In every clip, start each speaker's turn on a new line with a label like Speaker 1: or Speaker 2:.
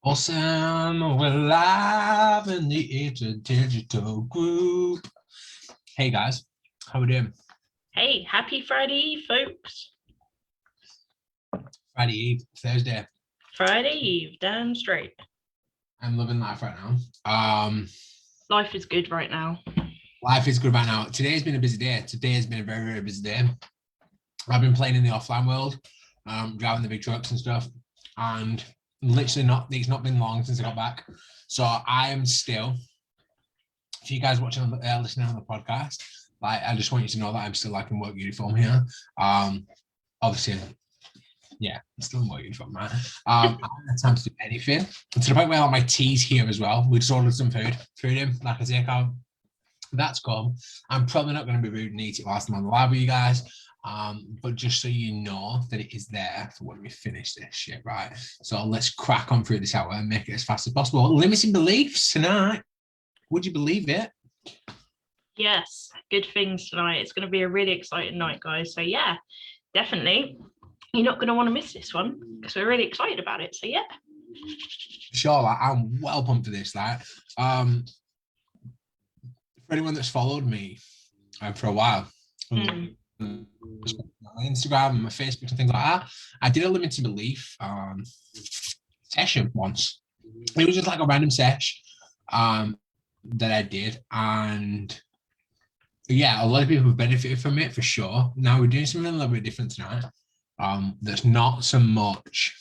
Speaker 1: Awesome, we're live in the Digital group. Hey guys, how we doing?
Speaker 2: Hey, happy Friday, folks.
Speaker 1: Friday Eve, Thursday.
Speaker 2: Friday Eve, damn straight.
Speaker 1: I'm loving life right now.
Speaker 2: Life is good right now.
Speaker 1: Life is good right now. Today's been a busy day. Today has been a very, very busy day. I've been playing in the offline world, driving the big trucks and stuff, and literally it's not been long since I got back. So I am still, if you guys watching listening on the podcast, like I just want you to know that I'm still like in work uniform here. Obviously, yeah, I'm still in work uniform, man. I haven't had time to do anything. And to the point where my tea's here as well. We just ordered some food in, like a takeout. That's cool. I'm probably not going to be rude and eat it whilst I'm on the live with you guys. But just so you know that it is there for when we finish this shit, right? So let's crack on through this hour and make it as fast as possible. Limiting beliefs tonight. Would you believe it?
Speaker 2: Yes, good things tonight. It's going to be a really exciting night, guys. So yeah, definitely. You're not going to want to miss this one because we're really excited about it. So yeah.
Speaker 1: Sure, like, I'm well pumped for this. Like, for anyone that's followed me for a while, my Instagram and my Facebook and things like that, I did a limited belief session once. It was just like a random sesh that I did, and yeah, a lot of people have benefited from it for sure. Now we're doing something a little bit different tonight. There's not so much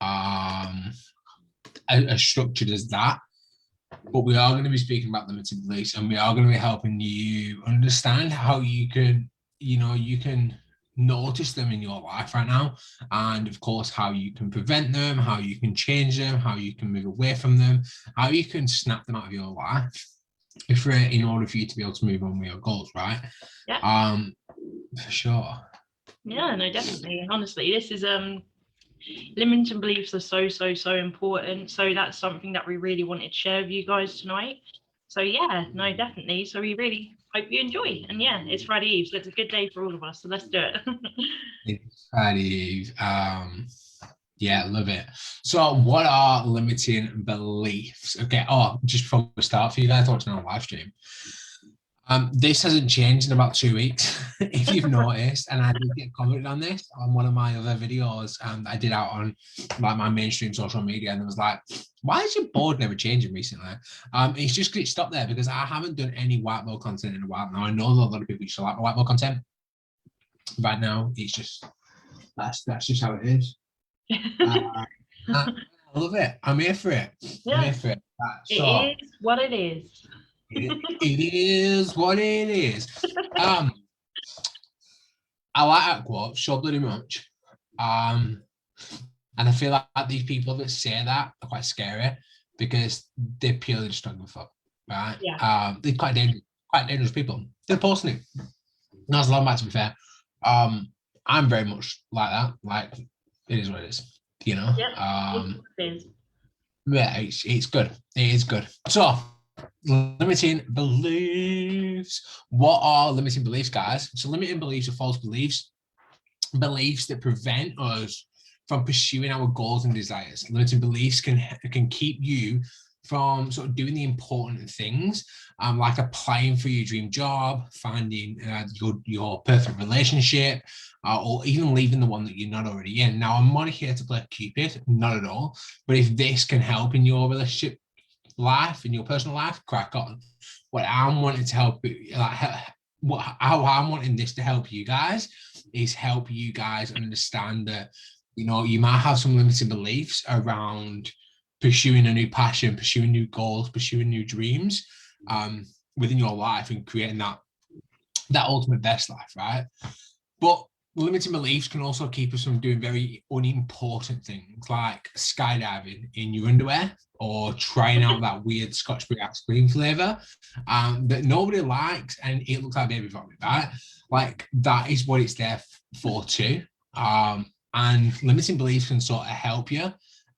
Speaker 1: as structured as that, but we are going to be speaking about limited beliefs, and we are going to be helping you understand how you can notice them in your life right now, and of course how you can prevent them, how you can change them, how you can move away from them, how you can snap them out of your life in order for you to be able to move on with your goals, right?
Speaker 2: Yeah.
Speaker 1: For sure.
Speaker 2: Yeah, no, definitely. Honestly, this is limiting beliefs are so important. So that's something that we really wanted to share with you guys tonight. So yeah, no, definitely. So we really hope you enjoy. And yeah, it's Friday Eve, so it's a good day for all of us. So let's do it.
Speaker 1: It's Friday Eve. Yeah, love it. So what are limiting beliefs? Okay, just before we start, for you guys watching on live stream, this hasn't changed in about 2 weeks, if you've noticed, and I did get commented on this on one of my other videos I did out on like my mainstream social media, and it was like, why is your board never changing recently? It's just it stopped there because I haven't done any white belt content in a while now. I know that a lot of people used to like my white belt content. Right now, it's just that's just how it is. I love it. I'm here for it.
Speaker 2: Yeah.
Speaker 1: I'm here for it.
Speaker 2: It is what it is.
Speaker 1: It is what it is. I like that quote so bloody much. And I feel like these people that say that are quite scary because they're purely just don't give a fuck, right?
Speaker 2: Yeah.
Speaker 1: They're quite dangerous people. They're posting it. That's a long back, to be fair. I'm very much like that. Like, it is what it is, you know?
Speaker 2: Yeah, it is.
Speaker 1: Yeah, it's good. It is good. So, limiting beliefs. What are limiting beliefs, guys? So limiting beliefs are false beliefs that prevent us from pursuing our goals and desires. Limiting beliefs can keep you from sort of doing the important things, like applying for your dream job, finding your perfect relationship, or even leaving the one that you're not already in. Now, I'm not here to play Cupid, not at all. But if this can help in your relationship life, in your personal life, crack on. What I'm wanting to help, how I'm wanting this to help you guys is help you guys understand that, you might have some limited beliefs around pursuing a new passion, pursuing new goals, pursuing new dreams within your life and creating that ultimate best life, right? But limiting beliefs can also keep us from doing very unimportant things like skydiving in your underwear or trying out that weird Scotch Brite ice cream flavor that nobody likes and it looks like baby vomit, right? Like, that is what it's there for too. And limiting beliefs can sort of help you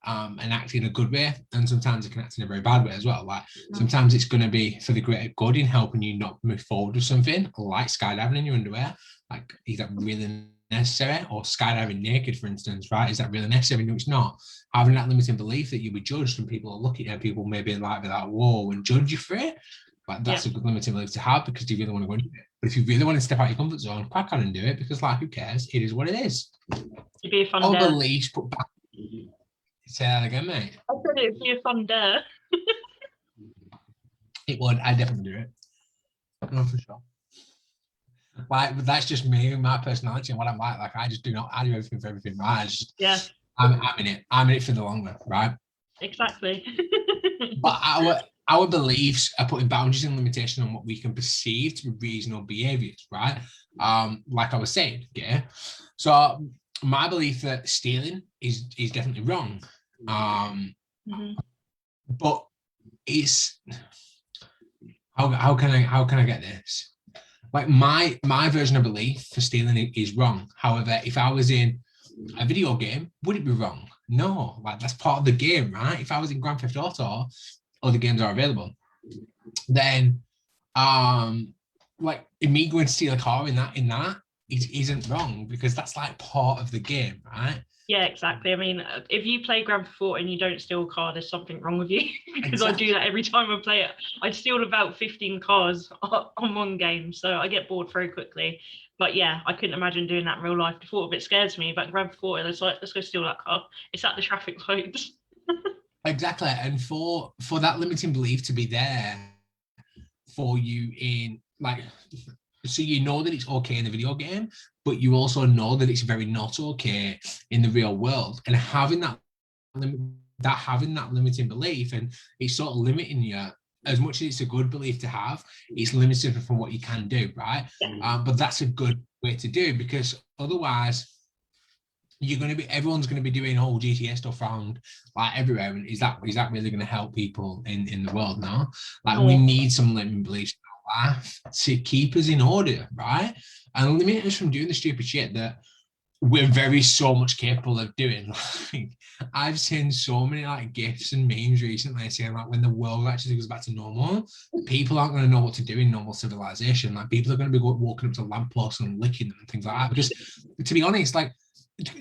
Speaker 1: and act in a good way, and sometimes it can act in a very bad way as well. Like sometimes it's going to be for the greater good in helping you not move forward with something, like skydiving in your underwear. Like, is that really necessary? Or skydiving naked, for instance, right? Is that really necessary? No, it's not. Having that limiting belief that you'll be judged and people are looking at you, people maybe like be like, whoa, and judge you for it. Like, that's a good limiting belief to have, because you really want to go into it. But if you really want to step out your comfort zone, crack on and do it, because like, who cares? It is what it is.
Speaker 2: It'd be a fun
Speaker 1: Our
Speaker 2: dare.
Speaker 1: beliefs put back. Say that again, mate.
Speaker 2: I said it'd be a fun dare.
Speaker 1: It would. I definitely do it. No, for sure. Like, but that's just me, my personality, and what I'm like. Like, I just do not. I do everything for everything, right? I'm in it. I'm in it for the long run, right?
Speaker 2: Exactly.
Speaker 1: But our beliefs are putting boundaries and limitations on what we can perceive to be reasonable behaviors, right? Like I was saying, yeah. So my belief that stealing is definitely wrong. But it's how can I get this? Like, my version of belief for stealing is wrong. However, if I was in a video game, would it be wrong? No, like, that's part of the game, right? If I was in Grand Theft Auto, other games are available, then like, me going to steal a car in that it isn't wrong, because that's like part of the game, right?
Speaker 2: Yeah, exactly. I mean, if you play Grand Theft Auto and you don't steal a car, there's something wrong with you. Because exactly. I do that every time I play it. I steal about 15 cars on one game, so I get bored very quickly. But yeah, I couldn't imagine doing that in real life. The thought of it scares me. But Grand Theft Auto, it's like, let's go steal that car. It's at the traffic lights.
Speaker 1: Exactly. And for that limiting belief to be there for you in, like, so you know that it's okay in the video game, but you also know that it's very not okay in the real world. And having that limiting belief, and it's sort of limiting you, as much as it's a good belief to have, it's limited from what you can do, right? But that's a good way to do, because otherwise everyone's going to be doing whole GTA stuff around like everywhere. And is that really going to help people in the world now? Like, we need some limiting beliefs to keep us in order, right? And limit us from doing the stupid shit that we're so much capable of doing. Like, I've seen so many like GIFs and memes recently saying, like, when the world actually goes back to normal, people aren't going to know what to do in normal civilization. Like, people are going to be walking up to lampposts and licking them and things like that. Because, to be honest, like,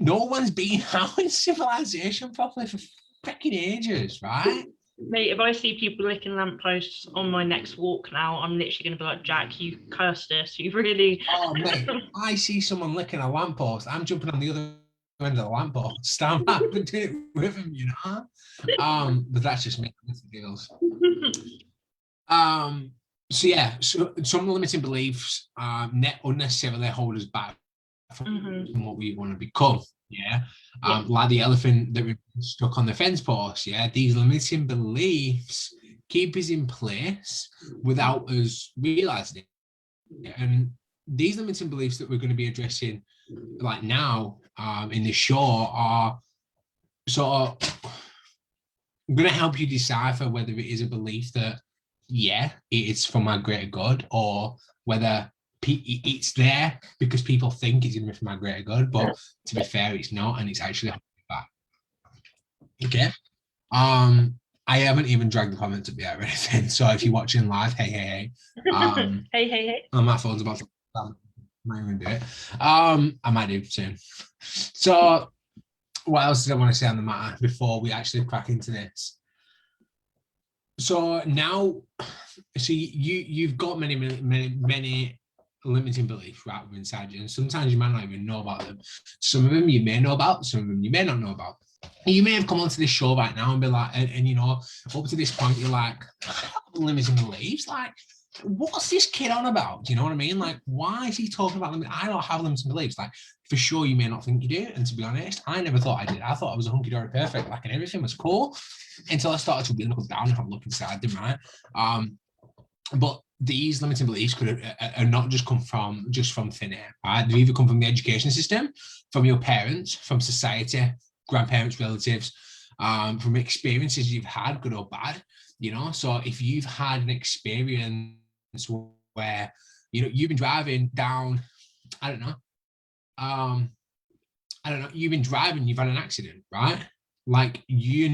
Speaker 1: no one's been out in civilization properly for freaking ages, right?
Speaker 2: Mate, if I see people licking lampposts on my next walk now, I'm literally going to be like, Jack, you cursed us. You really...
Speaker 1: Oh, mate, I see someone licking a lamppost, I'm jumping on the other end of the lamppost. I'm doing it with him, you know? But that's just me. Deals. So yeah, so some limiting beliefs unnecessarily hold us back from what we want to become. Yeah. Like the elephant that we're stuck on the fence post. Yeah. These limiting beliefs keep us in place without us realizing it. And these limiting beliefs that we're going to be addressing like now in the show are sort of going to help you decipher whether it is a belief that, yeah, it's for my greater good, or whether it's there because people think it's going to be for my greater good, but to be fair, it's not, and it's actually holding me back. Okay. I haven't even dragged the comments up yet or anything. So if you're watching live, hey.
Speaker 2: Hey.
Speaker 1: My phone's about to I might even do it. I might do soon. So what else did I want to say on the matter before we actually crack into this? So now, so you've got many limiting beliefs right inside you, and sometimes you might not even know about them. Some of them you may know about, some of them you may not know about. You may have come onto this show right now and be like, and you know, up to this point you're like, limiting beliefs, like, what's this kid on about? Do you know what I mean? Like, why is he talking about them? I don't have limiting beliefs. Like, for sure you may not think you do, and to be honest, I never thought I did. I thought I was a hunky-dory perfect, like, and everything was cool until I started to really look down and have a look inside them, right? But these limiting beliefs could are not just come from thin air, right? They either come from the education system, from your parents, from society, grandparents, relatives, from experiences you've had, good or bad, you know. So if you've had an experience where, you know, you've been driving down, I don't know, you've been driving, you've had an accident, right? Like, you're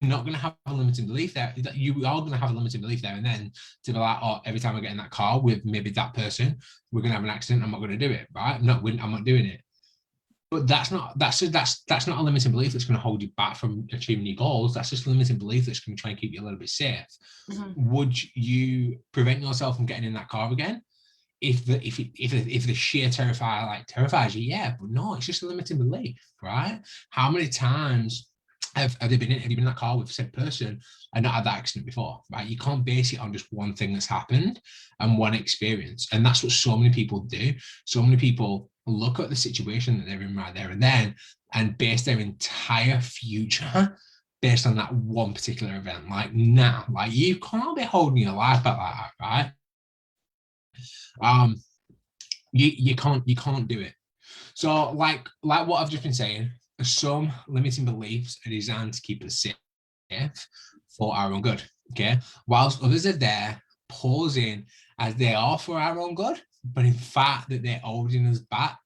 Speaker 1: not going to have a limiting belief there. You are going to have a limiting belief there, and then to be like, oh, every time I get in that car with maybe that person, we're going to have an accident. I'm not going to do it, right? I'm not doing it. But that's not a limiting belief that's going to hold you back from achieving your goals. That's just a limiting belief that's going to try and keep you a little bit safe. Would you prevent yourself from getting in that car again if the sheer terrifies you? Yeah, but no, it's just a limiting belief, right? How many times have you been in that car with said person and not had that accident before, right? You can't base it on just one thing that's happened and one experience. And that's what so many people do. So many people look at the situation that they're in right there and then and base their entire future based on that one particular event. Like, now, like, you can't be holding your life back like that, right? You can't do it. So like what I've just been saying, some limiting beliefs are designed to keep us safe for our own good, okay? Whilst others are there pausing as they are for our own good, but in fact that they're holding us back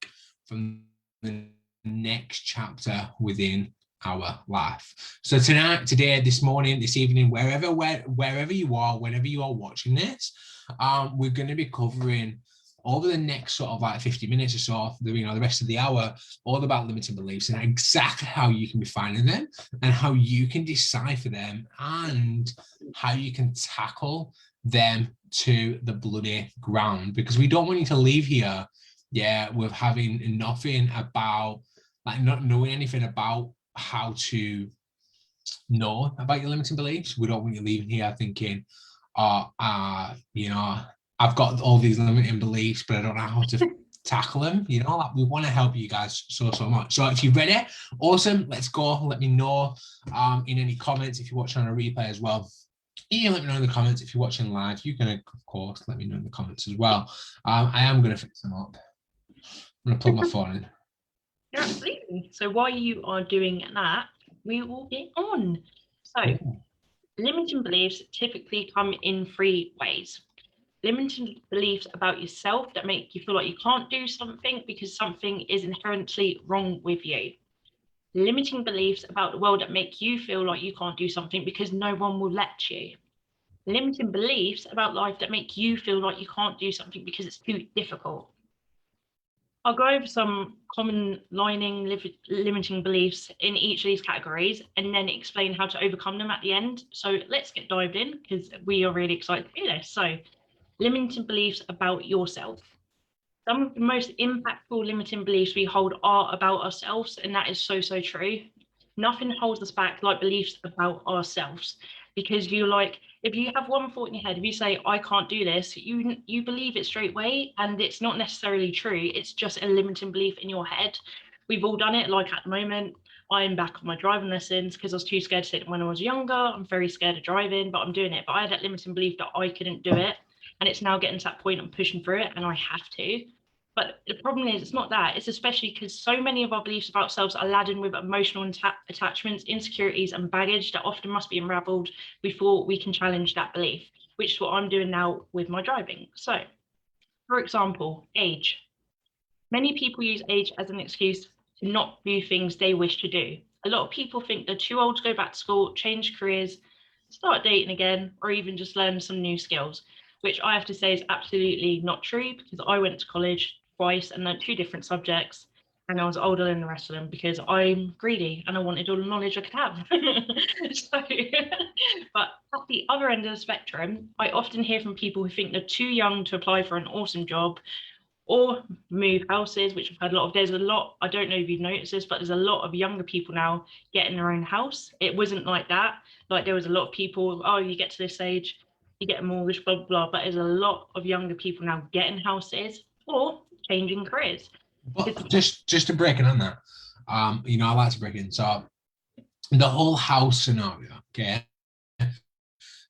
Speaker 1: from the next chapter within our life. So tonight, today, this morning, this evening, wherever you are, whenever you are watching this, we're going to be covering over the next sort of like 50 minutes or so, the rest of the hour, all about limiting beliefs and exactly how you can be finding them and how you can decipher them and how you can tackle them to the bloody ground. Because we don't want you to leave here, with having nothing about, like, not knowing anything about how to know about your limiting beliefs. We don't want you leaving here thinking, I've got all these limiting beliefs, but I don't know how to tackle them. Like, we want to help you guys so much. So if you're ready, awesome, let's go. Let me know in any comments if you're watching on a replay as well. You can let me know in the comments if you're watching live. You can, of course, let me know in the comments as well. I am going to fix them up. I'm going to plug my phone in.
Speaker 2: Yeah, absolutely. So while you are doing that, we will get on. So limiting beliefs typically come in 3 ways. Limiting beliefs about yourself that make you feel like you can't do something because something is inherently wrong with you. Limiting beliefs about the world that make you feel like you can't do something because no one will let you. Limiting beliefs about life that make you feel like you can't do something because it's too difficult. I'll go over some common limiting beliefs in each of these categories and then explain how to overcome them at the end. So let's get dived in because we are really excited to do this. So limiting beliefs about yourself. Some of the most impactful limiting beliefs we hold are about ourselves, and that is so true. Nothing holds us back like beliefs about ourselves, because if you have one thought in your head, if you say, I can't do this, you believe it straight away, and it's not necessarily true. It's just a limiting belief in your head. We've all done it. Like, at the moment, I'm back on my driving lessons because I was too scared to take them when I was younger. I'm very scared of driving, but I'm doing it. But I had that limiting belief that I couldn't do it. And it's now getting to that point I'm pushing through it and I have to. But the problem is, it's not that. It's especially because so many of our beliefs about ourselves are laden with emotional attachments, insecurities, and baggage that often must be unraveled before we can challenge that belief, which is what I'm doing now with my driving. So, for example, age. Many people use age as an excuse to not do things they wish to do. A lot of people think they're too old to go back to school, change careers, start dating again, or even just learn some new skills, which I have to say is absolutely not true, because I went to college twice and learned 2 different subjects, and I was older than the rest of them because I'm greedy and I wanted all the knowledge I could have. But at the other end of the spectrum, I often hear from people who think they're too young to apply for an awesome job or move houses, which I've had a lot of. There's a lot, I don't know if you've noticed this, but there's a lot of younger people now getting their own house. It wasn't like that. Like, there was a lot of people, oh, you get to this age, you get a mortgage, blah, blah, blah. But there's a lot of younger people now getting houses or changing careers.
Speaker 1: But just to break it on that, I like to break it in. So the whole house scenario, okay,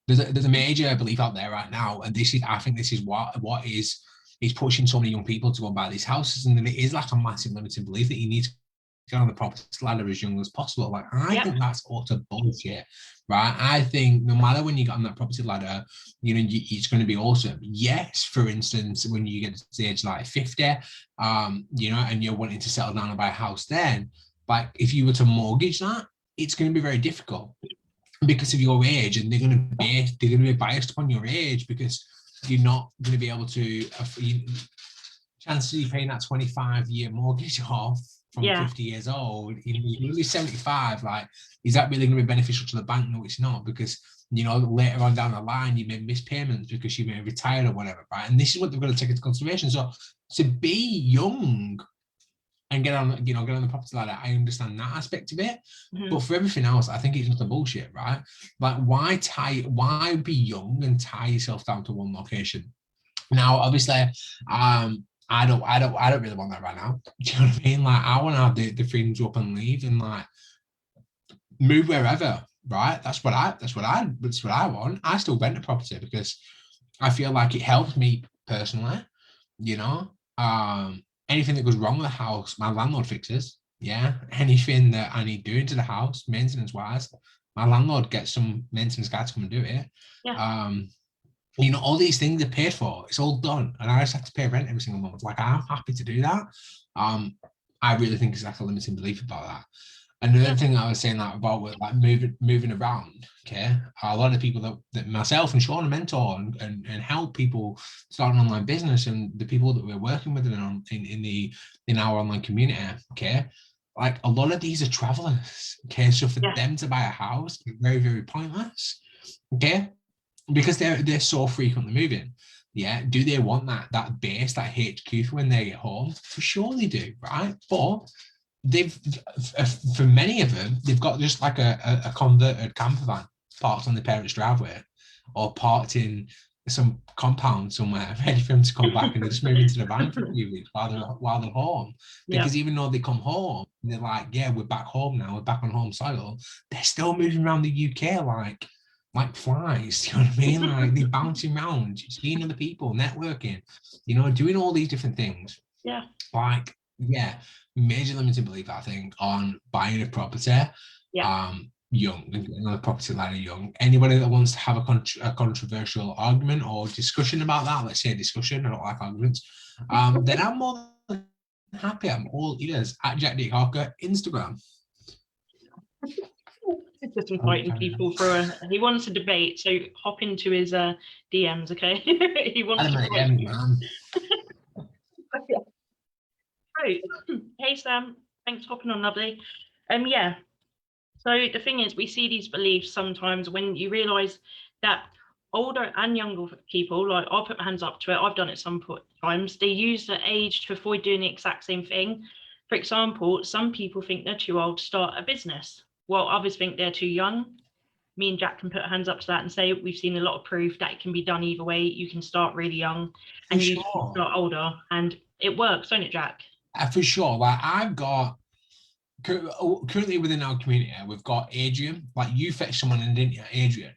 Speaker 1: there's a major belief out there right now, and I think this is what is pushing so many young people to go and buy these houses, and then it is like a massive limiting belief that you need to get on the property ladder as young as possible. Like, I think that's utter bullshit, right? I think no matter when you get on that property ladder, it's going to be awesome. Yes, for instance, when you get to the age like 50, and you're wanting to settle down and buy a house, then, like, if you were to mortgage that, it's going to be very difficult because of your age, and they're going to be biased upon your age because you're not going to be able to. Chances of you paying that 25-year mortgage off from 50 years old, you're going to be 75. Like, is that really going to be beneficial to the bank? No, it's not, because later on down the line you may miss payments because you may retire or whatever, right? And this is what they've got to take into consideration. So to be young and get on the property ladder, I understand that aspect of it. But for everything else, I think it's just a bullshit, right? Like, why be young and tie yourself down to one location? Now, obviously, I don't really want that right now. Do you know what I mean? Like, I want to have the freedom to up and leave and like move wherever, right? That's what I want. I still rent a property because I feel like it helps me personally. Anything that goes wrong with the house, my landlord fixes. Yeah. Anything that I need doing to the house, maintenance wise, my landlord gets some maintenance guy to come and do it.
Speaker 2: Yeah.
Speaker 1: All these things are paid for. It's all done. And I just have to pay rent every single month. Like, I'm happy to do that. I really think it's like a limiting belief about that. Another thing I was saying about like moving around, okay? A lot of people that myself and Sean mentor and help people start an online business, and the people that we're working with in our online community, okay? Like, a lot of these are travelers, okay? So for them to buy a house is very, very pointless, okay? Because they're so frequently moving. Yeah, do they want that base, that HQ for when they get home? For sure they do, right? But for many of them, they've got just like a converted camper van parked on the parents' driveway or parked in some compound somewhere, ready for them to come back, and they just move into the van for a few weeks while they're home. Because even though they come home, they're like, yeah, we're back home now, we're back on home soil. They're still moving around the UK like flies, you know what I mean? Like, they're bouncing around, seeing other people, networking, doing all these different things.
Speaker 2: Yeah.
Speaker 1: Like, yeah, major limiting belief, I think, on buying a property. Young and getting on the property ladder young. Anybody that wants to have a controversial argument or discussion about that, let's say discussion, I don't like arguments, then I'm more than happy. I'm all ears at Jack Dick Hawker, Instagram.
Speaker 2: Just inviting people for he wants a debate, so hop into his DMs, okay? He wants to fight you. Right. Hey Sam, thanks for hopping on, lovely. Yeah. So the thing is, we see these beliefs sometimes when you realise that older and younger people, like, I'll put my hands up to it, I've done it some times, they use the age to avoid doing the exact same thing. For example, some people think they're too old to start a business, while others think they're too young. Me and Jack can put our hands up to that and say we've seen a lot of proof that it can be done either way. You can start really young and you can start older, and it works, don't it, Jack?
Speaker 1: For sure. Like, I've got currently within our community, we've got Adrian. Like, you fetched someone in, didn't you, Adrian?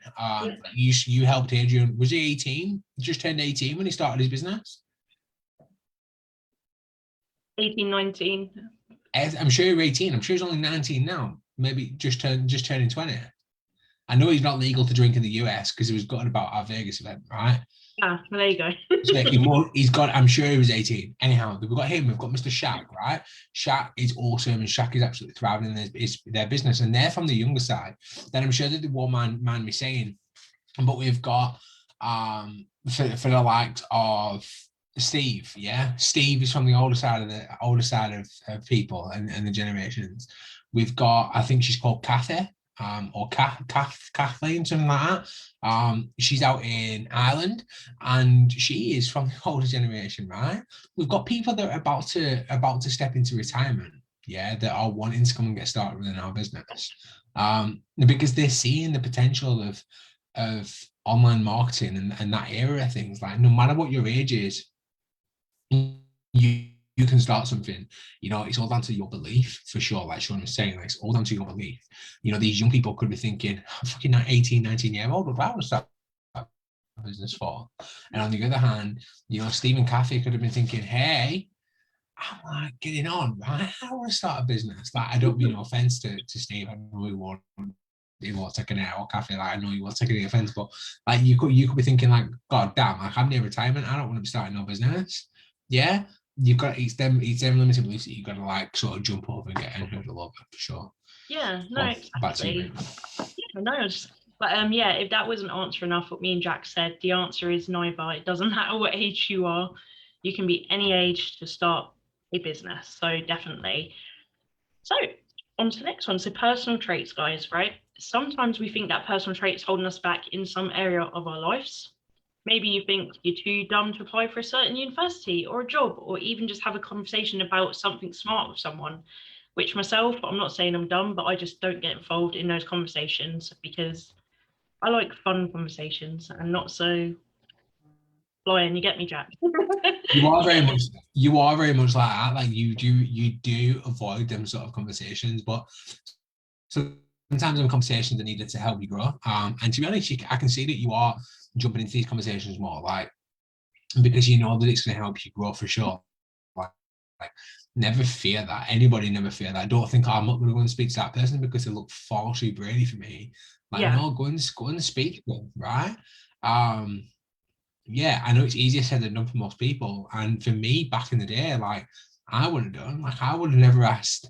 Speaker 1: You helped Adrian. Was he 18? Just turned 18 when he started his business?
Speaker 2: 18, 19.
Speaker 1: I'm sure you're 18. I'm sure he's only 19 now. Maybe just turning 20. I know he's not legal to drink in the US because he was gutted about our Vegas event, right?
Speaker 2: Well, there you go.
Speaker 1: So he's got, I'm sure he was 18. Anyhow, we've got him, we've got Mr. Shaq, right? Shaq is awesome, and Shaq is absolutely thriving in their business, and they're from the younger side. Then I'm sure that they won't mind me saying, but we've got for the likes of Steve, yeah. Steve is from the older side of people and the generations. We've got, I think she's called Kathy. Or Kathleen, something like that. She's out in Ireland, and she is from the older generation, right? We've got people that are about to step into retirement, yeah, that are wanting to come and get started within our business, because they're seeing the potential of online marketing and that era of things. Like, no matter what your age is, you can start something. It's all down to your belief, for sure. Like Sean was saying, like, it's all down to your belief. These young people could be thinking, I'm fucking 18, 19-year-old, what do I want to start a business for? And on the other hand, Steve and Kathy could have been thinking, hey, I'm like getting on, right? I want to start a business. Like, I don't mean no offense to Steve. I know he won't take it out, or Kathy, like, I know you won't take any offense, but like, you could be thinking, like, God damn, like, I'm near retirement, I don't want to be starting no business. Yeah. you've got it's them limiting beliefs that you've got to like sort of jump over and get and hurdle over for sure.
Speaker 2: Yeah, no,
Speaker 1: Well, back to you,
Speaker 2: exactly.
Speaker 1: mate.
Speaker 2: Yeah, no, but yeah, if that wasn't answer enough, what me and Jack said, the answer is neither. It doesn't matter what age you are. You can be any age to start a business. So definitely. So on to the next one. So personal traits, guys, right? Sometimes we think that personal traits holding us back in some area of our lives. Maybe you think you're too dumb to apply for a certain university or a job, or even just have a conversation about something smart with someone, which myself, I'm not saying I'm dumb, but I just don't get involved in those conversations because I like fun conversations and not so flying. You get me, Jack?
Speaker 1: You are very much like that. Like you do avoid them sort of conversations, but sometimes them conversations are needed to help you grow. And to be honest, I can see that you are jumping into these conversations more, like because you know that it's going to help you grow for sure. Like never fear that. Anybody never fear that. I don't think I'm not going to go and speak to that person because they look far too brainy for me. Like
Speaker 2: Yeah.
Speaker 1: no, go and speak to them, right? Yeah, I know it's easier said than done for most people. And for me, back in the day, like I would have done, like I would have never asked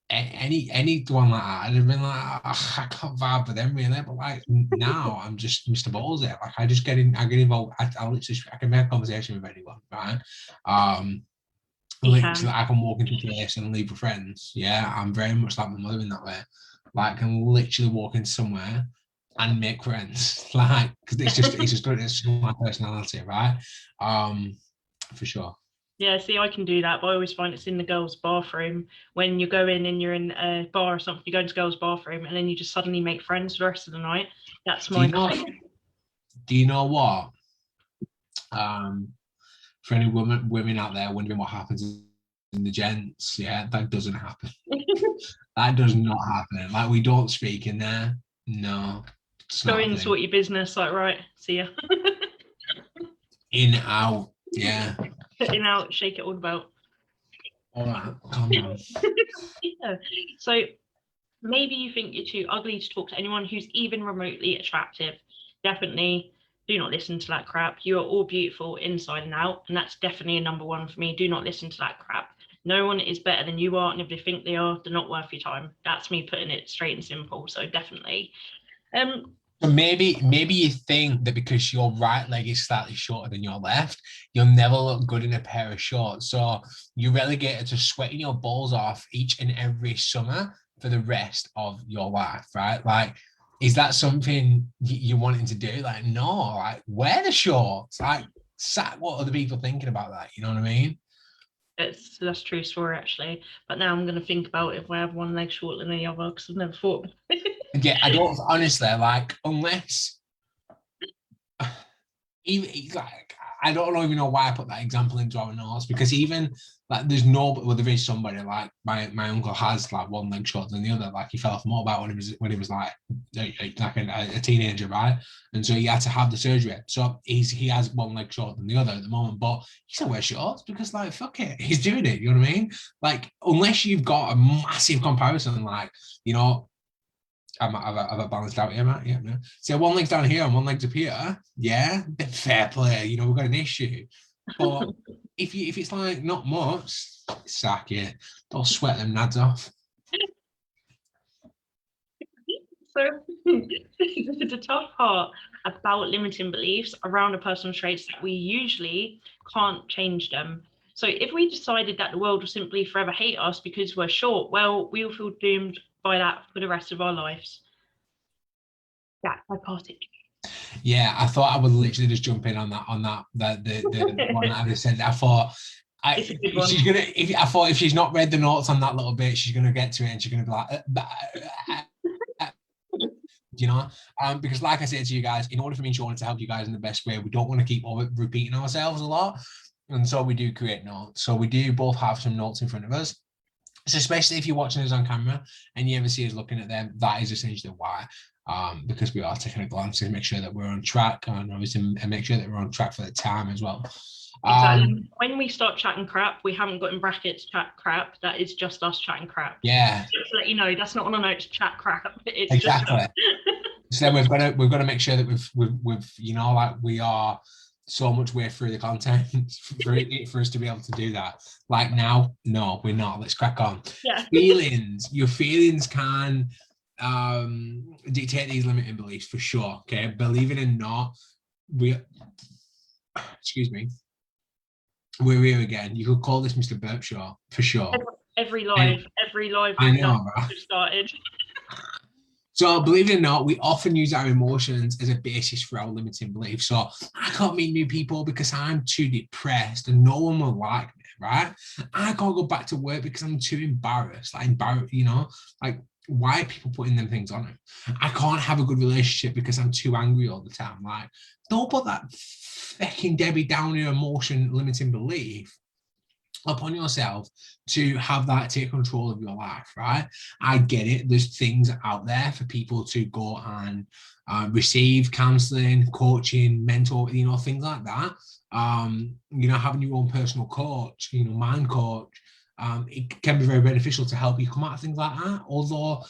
Speaker 1: anyone like that. I'd have been like, oh, I can't vibe with them really. But like now, I'm just Mr. Ballsy. Like I just get in, I get involved. I literally, I can make a conversation with anyone, right? Literally, I can walk into a place and leave with friends. Yeah, I'm very much like my mother in that way. Like I can literally walk in somewhere and make friends, like because it's just good. It's just my personality, right? For sure.
Speaker 2: Yeah, see, I can do that, but I always find it's in the girls' bathroom when you go in and you're in a bar or something. You go into girls' bathroom and then you just suddenly make friends for the rest of the night. That's my.
Speaker 1: Do you know what? For any women out there wondering what happens in the gents, yeah, that doesn't happen. That does not happen. Like we don't speak in there. No.
Speaker 2: Go in, sort your business. Like right, see ya.
Speaker 1: In out, yeah.
Speaker 2: In out, shake it all about.
Speaker 1: All right, calm down.
Speaker 2: Yeah. So maybe you think you're too ugly to talk to anyone who's even remotely attractive. Definitely do not listen to that crap. You are all beautiful inside and out, and that's definitely a number one for me. Do not listen to that crap. No one is better than you are, and if they think they are, they're not worth your time. That's me putting it straight and simple. So definitely.
Speaker 1: So maybe you think that because your right leg is slightly shorter than your left, you'll never look good in a pair of shorts. So you're relegated to sweating your balls off each and every summer for the rest of your life, right? Like, is that something you're wanting to do? Like, no, like wear the shorts. Like, what are the people thinking about that? You know what I mean?
Speaker 2: That's true story actually, but now I'm going to think about if I have one leg shorter than the other because I've never thought.
Speaker 1: Yeah, I don't honestly like unless even like I don't even know why I put that example into our notes because even like there is somebody like my uncle has like one leg shorter than the other. Like he fell off a motorbike when he was like a teenager, right? And so he had to have the surgery. So he has one leg shorter than the other at the moment, but he still wears shorts because like fuck it, he's doing it. You know what I mean? Like unless you've got a massive comparison, like you know. Have I balanced out here, Matt? Yeah, no. So one leg's down here and one leg's up here. Yeah, fair play. You know, we've got an issue. But if it's like not much, sack it. Don't sweat them nads off.
Speaker 2: So the tough part about limiting beliefs around a person's traits that we usually can't change them. So if we decided that the world will simply forever hate us because we're short, well, we'll feel doomed by that for the rest of our lives. Yeah, I pass it.
Speaker 1: Yeah, I thought I would literally just jump in on the one that I just said. I thought she's gonna. I thought if she's not read the notes on that little bit, she's gonna get to it and she's gonna be like, you know, because like I said to you guys, in order for me to help you guys in the best way, we don't want to keep repeating ourselves a lot, and so we do create notes. So we do both have some notes in front of us. So especially if you're watching us on camera and you ever see us looking at them, that is essentially why. Because we are taking a glance to make sure that we're on track and obviously make sure that we're on track for the time as well.
Speaker 2: Exactly. When we start chatting crap, we haven't got in brackets chat crap. That is just us chatting crap.
Speaker 1: Yeah.
Speaker 2: Just to let you know, that's not on a note to chat crap. It's
Speaker 1: exactly.
Speaker 2: Just
Speaker 1: So we've got to make sure that we've you know, like we are so much way through the content for us to be able to do that. Like now, no, we're not. Let's crack on.
Speaker 2: Yeah.
Speaker 1: Feelings, your feelings can dictate these limiting beliefs for sure. Okay, believe it or not, excuse me, we're here again. You could call this Mr. Burp Show for sure.
Speaker 2: Every live
Speaker 1: I
Speaker 2: we've
Speaker 1: know,
Speaker 2: done we've started.
Speaker 1: So believe it or not, we often use our emotions as a basis for our limiting beliefs. So I can't meet new people because I'm too depressed and no one will like me, right? I can't go back to work because I'm too embarrassed. Like why are people putting them things on it? I can't have a good relationship because I'm too angry all the time. Like, don't put that fucking Debbie Downer emotion limiting belief upon yourself to have that take control of your life, right? I get it. There's things out there for people to go and receive counseling, coaching, mentor, things like that. Having your own personal coach, mind coach, it can be very beneficial to help you come out of things like that. Although,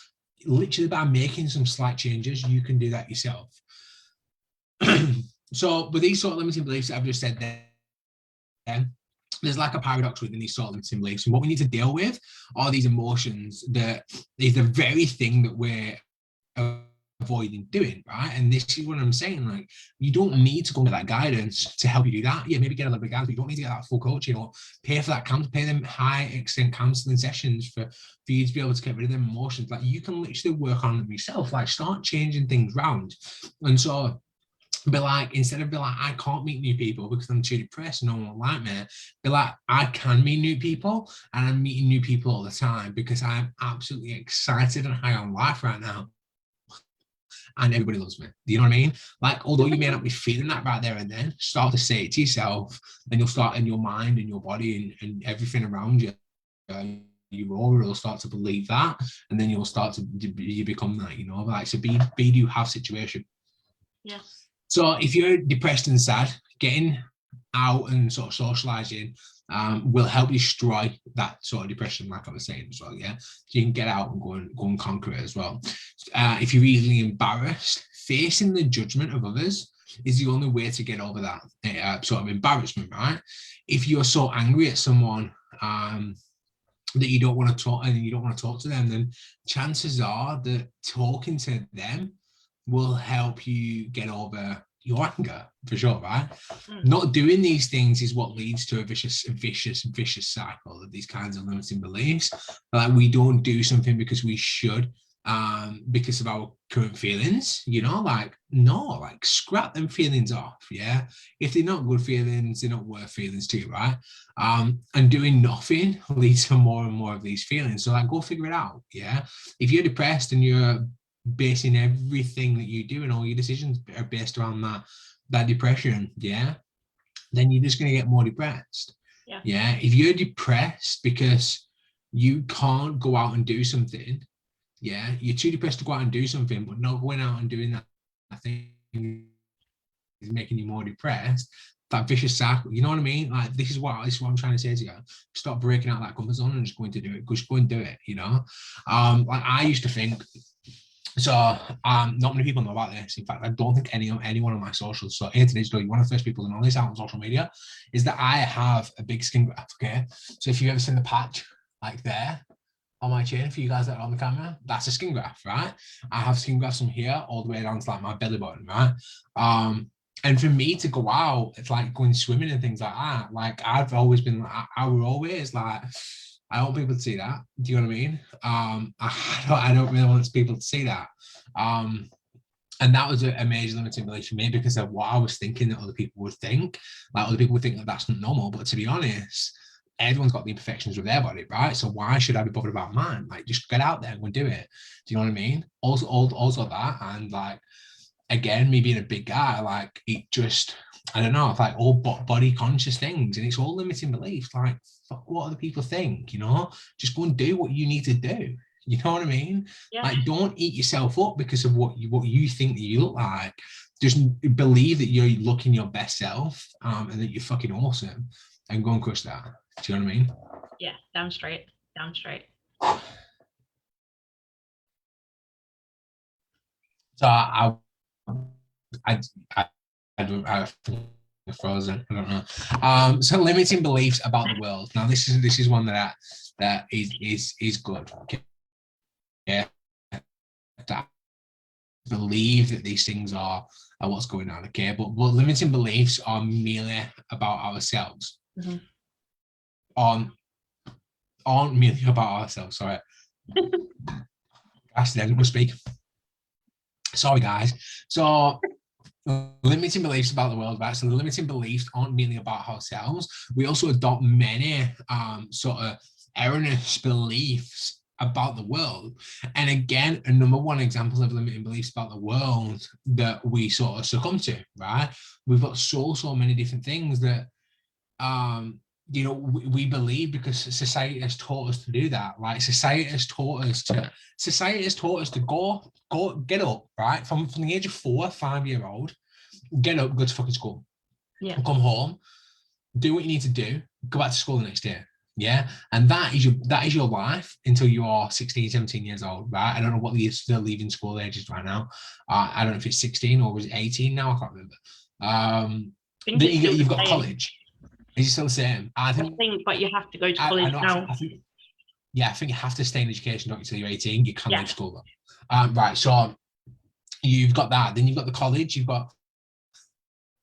Speaker 1: literally by making some slight changes, you can do that yourself. So, with these sort of limiting beliefs that I've just said there, there's like a paradox within these sort of limiting beliefs. And what we need to deal with are these emotions that is the very thing that we're avoiding doing, right? And this is what I'm saying. Like, you don't need to go get that guidance to help you do that. Yeah, maybe get a little bit of guidance, but you don't need to get that full coaching or pay for that pay them high extent counseling sessions for you to be able to get rid of them emotions. Like, you can literally work on them yourself. Like, start changing things around. And so instead of I can't meet new people because I'm too depressed, no one will like me, be like, I can meet new people and I'm meeting new people all the time because I'm absolutely excited and high on life right now. And everybody loves me. Do you know what I mean? Like, although you may not be feeling that right there and then, start to say it to yourself, and you'll start in your mind and your body and everything around you. You will start to believe that, and then you'll start to you become that. Like, so be do you have situation.
Speaker 2: Yes.
Speaker 1: So if you're depressed and sad, getting out and sort of socializing will help destroy that sort of depression, like I was saying as well. Yeah, so you can get out and go and conquer it as well. If you're easily embarrassed, facing the judgment of others is the only way to get over that sort of embarrassment, right? If you're so angry at someone that you don't want to talk and you don't want to talk to them, then chances are that talking to them will help you get over your anger, for sure, right? Not doing these things is what leads to a vicious cycle of these kinds of limiting beliefs. Like, we don't do something because we should, because of our current feelings, like scrap them feelings off. Yeah, if they're not good feelings, they're not worth feelings to you, right? And doing nothing leads to more and more of these feelings. So, like, go figure it out. Yeah, if you're depressed and you're basing everything that you do and all your decisions are based around that depression, yeah, then you're just going to get more depressed. Yeah, if you're depressed because you can't go out and do something, yeah, you're too depressed to go out and do something, but not going out and doing that thing is making you more depressed. That vicious cycle, you know what I mean? Like, this is what I'm trying to say to you. Stop breaking out that comfort zone and just going to do it. Just go and do it. Like, I used to think. So not many people know about this. In fact, I don't think anyone on my socials. So here today's story, one of the first people to know this out on social media is that I have a big skin graph. Okay, so if you've ever seen the patch like there on my chin, for you guys that are on the camera, that's a skin graph, right? I have skin graphs from here all the way down to like my belly button, right? And for me to go out, it's like going swimming and things like that. Like, I've always been, I will always like, I want people to see that. Do you know what I mean? I don't really want people to see that. And that was a major limiting belief for me because of what I was thinking that other people would think. Like, other people would think that that's not normal. But to be honest, everyone's got the imperfections with their body, right? So why should I be bothered about mine? Like, just get out there and go and do it. Do you know what I mean? Also that, and like, again, me being a big guy, like, it just, I don't know, it's like all body conscious things, and it's all limiting beliefs. Like, fuck what other people think, just go and do what you need to do. You know what I mean?
Speaker 2: Yeah.
Speaker 1: Like, don't eat yourself up because of what you think that you look like. Just believe that you're looking your best self, and that you're fucking awesome, and go and crush that. Do you know what I mean?
Speaker 2: Yeah, damn straight.
Speaker 1: So I don't frozen. I don't know. So limiting beliefs about the world. Now this is one that is good. Okay? Yeah. That believe that these things are what's going on. Okay, but limiting beliefs are merely about ourselves.
Speaker 2: Mm-hmm.
Speaker 1: Aren't merely about ourselves. Sorry. Accidentally going to speak. Sorry, guys. So limiting beliefs about the world, right? So the limiting beliefs aren't merely about ourselves. We also adopt many sort of erroneous beliefs about the world. And again, a number one example of limiting beliefs about the world that we sort of succumb to, right? We've got so many different things that you know, we believe because society has taught us to do that. Like society has taught us to go get up, right? From the age of 4, 5-year-old, get up, go to fucking school.
Speaker 2: Yeah.
Speaker 1: Come home, do what you need to do, go back to school the next day. Yeah. And that is your life until you are 16, 17 years old, right? I don't know what the leaving school age is right now. I don't know if it's 16 or was it 18 now? I can't remember. Then you've got college. Is it still the same? I think,
Speaker 2: but you have to go to college now.
Speaker 1: I think you have to stay in education until you're 18. You can leave school though. Right. So you've got that. Then you've got the college. You've got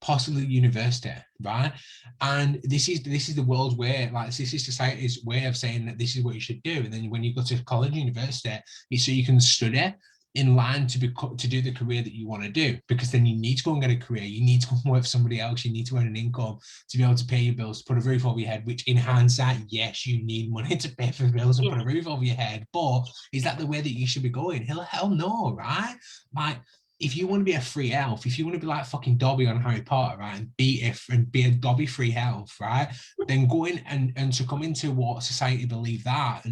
Speaker 1: possibly university, right? And this is the world's way. Like this is society's way of saying that this is what you should do. And then when you go to college, university, it's so you can study in line to do the career that you want to do, because then you need to go and get a career, you need to go and work for somebody else, you need to earn an income to be able to pay your bills, to put a roof over your head, which in hindsight, yes, you need money to pay for bills and put a roof over your head, but is that the way that you should be going? Hell no, right? Like, if you want to be a free elf, if you want to be like fucking Dobby on Harry Potter, right, and be a Dobby free elf, right, then go in and succumb into what society believe that,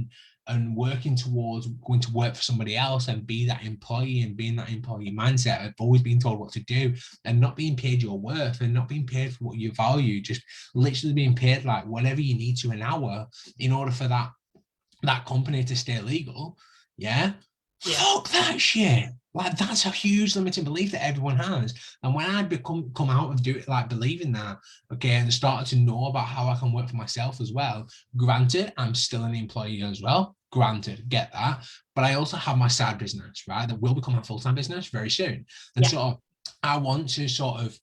Speaker 1: and working towards going to work for somebody else and be that employee and being that employee mindset of always being told what to do and not being paid your worth and not being paid for what you value, just literally being paid like whatever you need to an hour in order for that company to stay legal. Yeah. Fuck that shit. Like that's a huge limiting belief that everyone has. And when I come out of believing that, okay, and started to know about how I can work for myself as well. Granted, I'm still an employee as well. Granted, get that. But I also have my side business, right? That will become a full-time business very soon. And so I want to sort of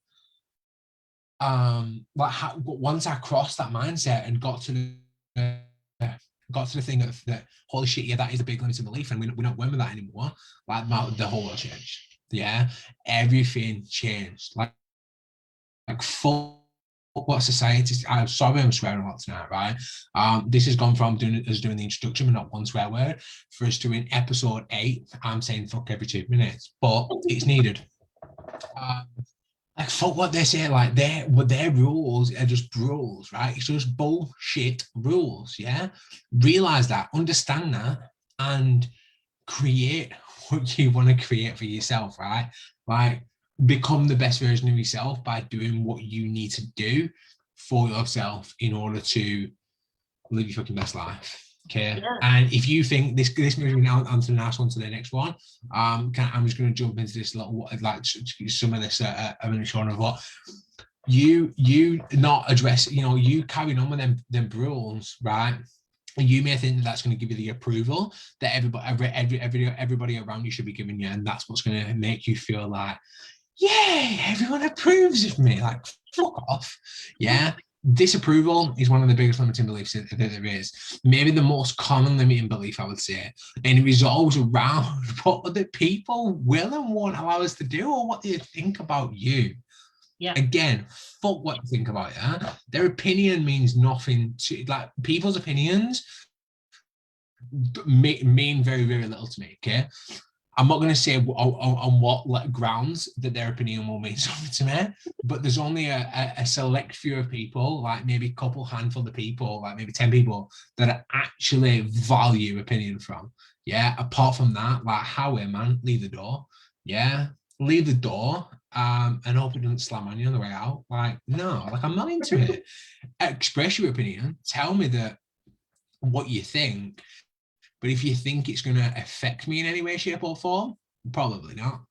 Speaker 1: once I crossed that mindset and got to the thing that holy shit, yeah, that is a big limiting belief, and we're not going with that anymore. Like the whole world changed. Yeah, everything changed. Like full what society. I'm sorry, I'm swearing a lot tonight, right? This has gone from doing the introduction, but not one swear word. For us to in episode 8, I'm saying fuck every 2 minutes, but it's needed. Like fuck what they say, like their rules are just rules, right? It's just bullshit rules, yeah? Realize that, understand that, and create what you want to create for yourself, right? Like become the best version of yourself by doing what you need to do for yourself in order to live your fucking best life. Okay. Yeah. And if you think this moving on to the last one, to the next one, I'm just going to jump into this little, like some of this a minute short of what you not address, you know, you carrying on with them rules, right? You may think that that's going to give you the approval that everybody around you should be giving you, and that's what's going to make you feel like, yay, everyone approves of me. Like, fuck off. Yeah. Disapproval is one of the biggest limiting beliefs that there is. Maybe the most common limiting belief, I would say. And it revolves around what other people will and won't allow us to do, or what they think about you. Yeah. Again, fuck what you think about you. Their opinion means nothing to, like, people's opinions mean very, very little to me, okay? I'm not going to say on what grounds that their opinion will mean something to me, but there's only a select few of people, like maybe a couple handful of people, like maybe 10 people that I actually value opinion from. Yeah. Apart from that, like Howie, man, leave the door. Yeah. Leave the door. And hope it doesn't slam on you on the way out. Like, no, like I'm not into it. Express your opinion. Tell me that what you think. But if you think it's going to affect me in any way, shape, or form, probably not.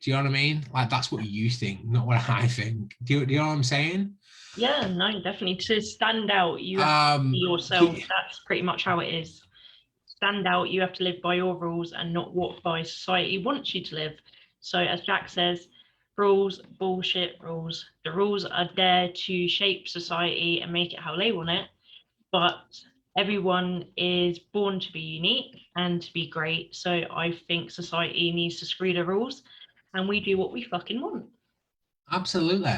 Speaker 1: Do you know what I mean? Like, that's what you think, not what I think. Do you know what I'm saying?
Speaker 2: Yeah, no, definitely. To stand out, you have to be yourself. That's pretty much how it is. Stand out, you have to live by your rules and not what by society wants you to live. So as Jack says, rules, bullshit rules. The rules are there to shape society and make it how they want it, but everyone is born to be unique and to be great. So I think society needs to screw the rules and we do what we fucking want.
Speaker 1: Absolutely.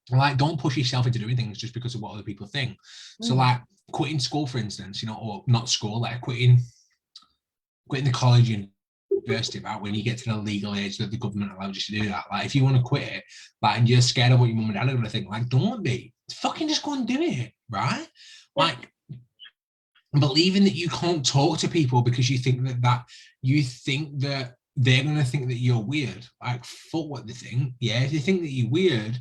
Speaker 1: Like, don't push yourself into doing things just because of what other people think. So like quitting school, for instance, you know, or not school, like quitting the college and university, right? When you get to the legal age that the government allows you to do that. Like, if you want to quit it, like, and you're scared of what your mum and dad are going to think, like, don't be. Fucking just go and do it, right? Like, believing that you can't talk to people because you think that they're going to think that you're weird. Like, fuck what they think. Yeah, if they think that you're weird,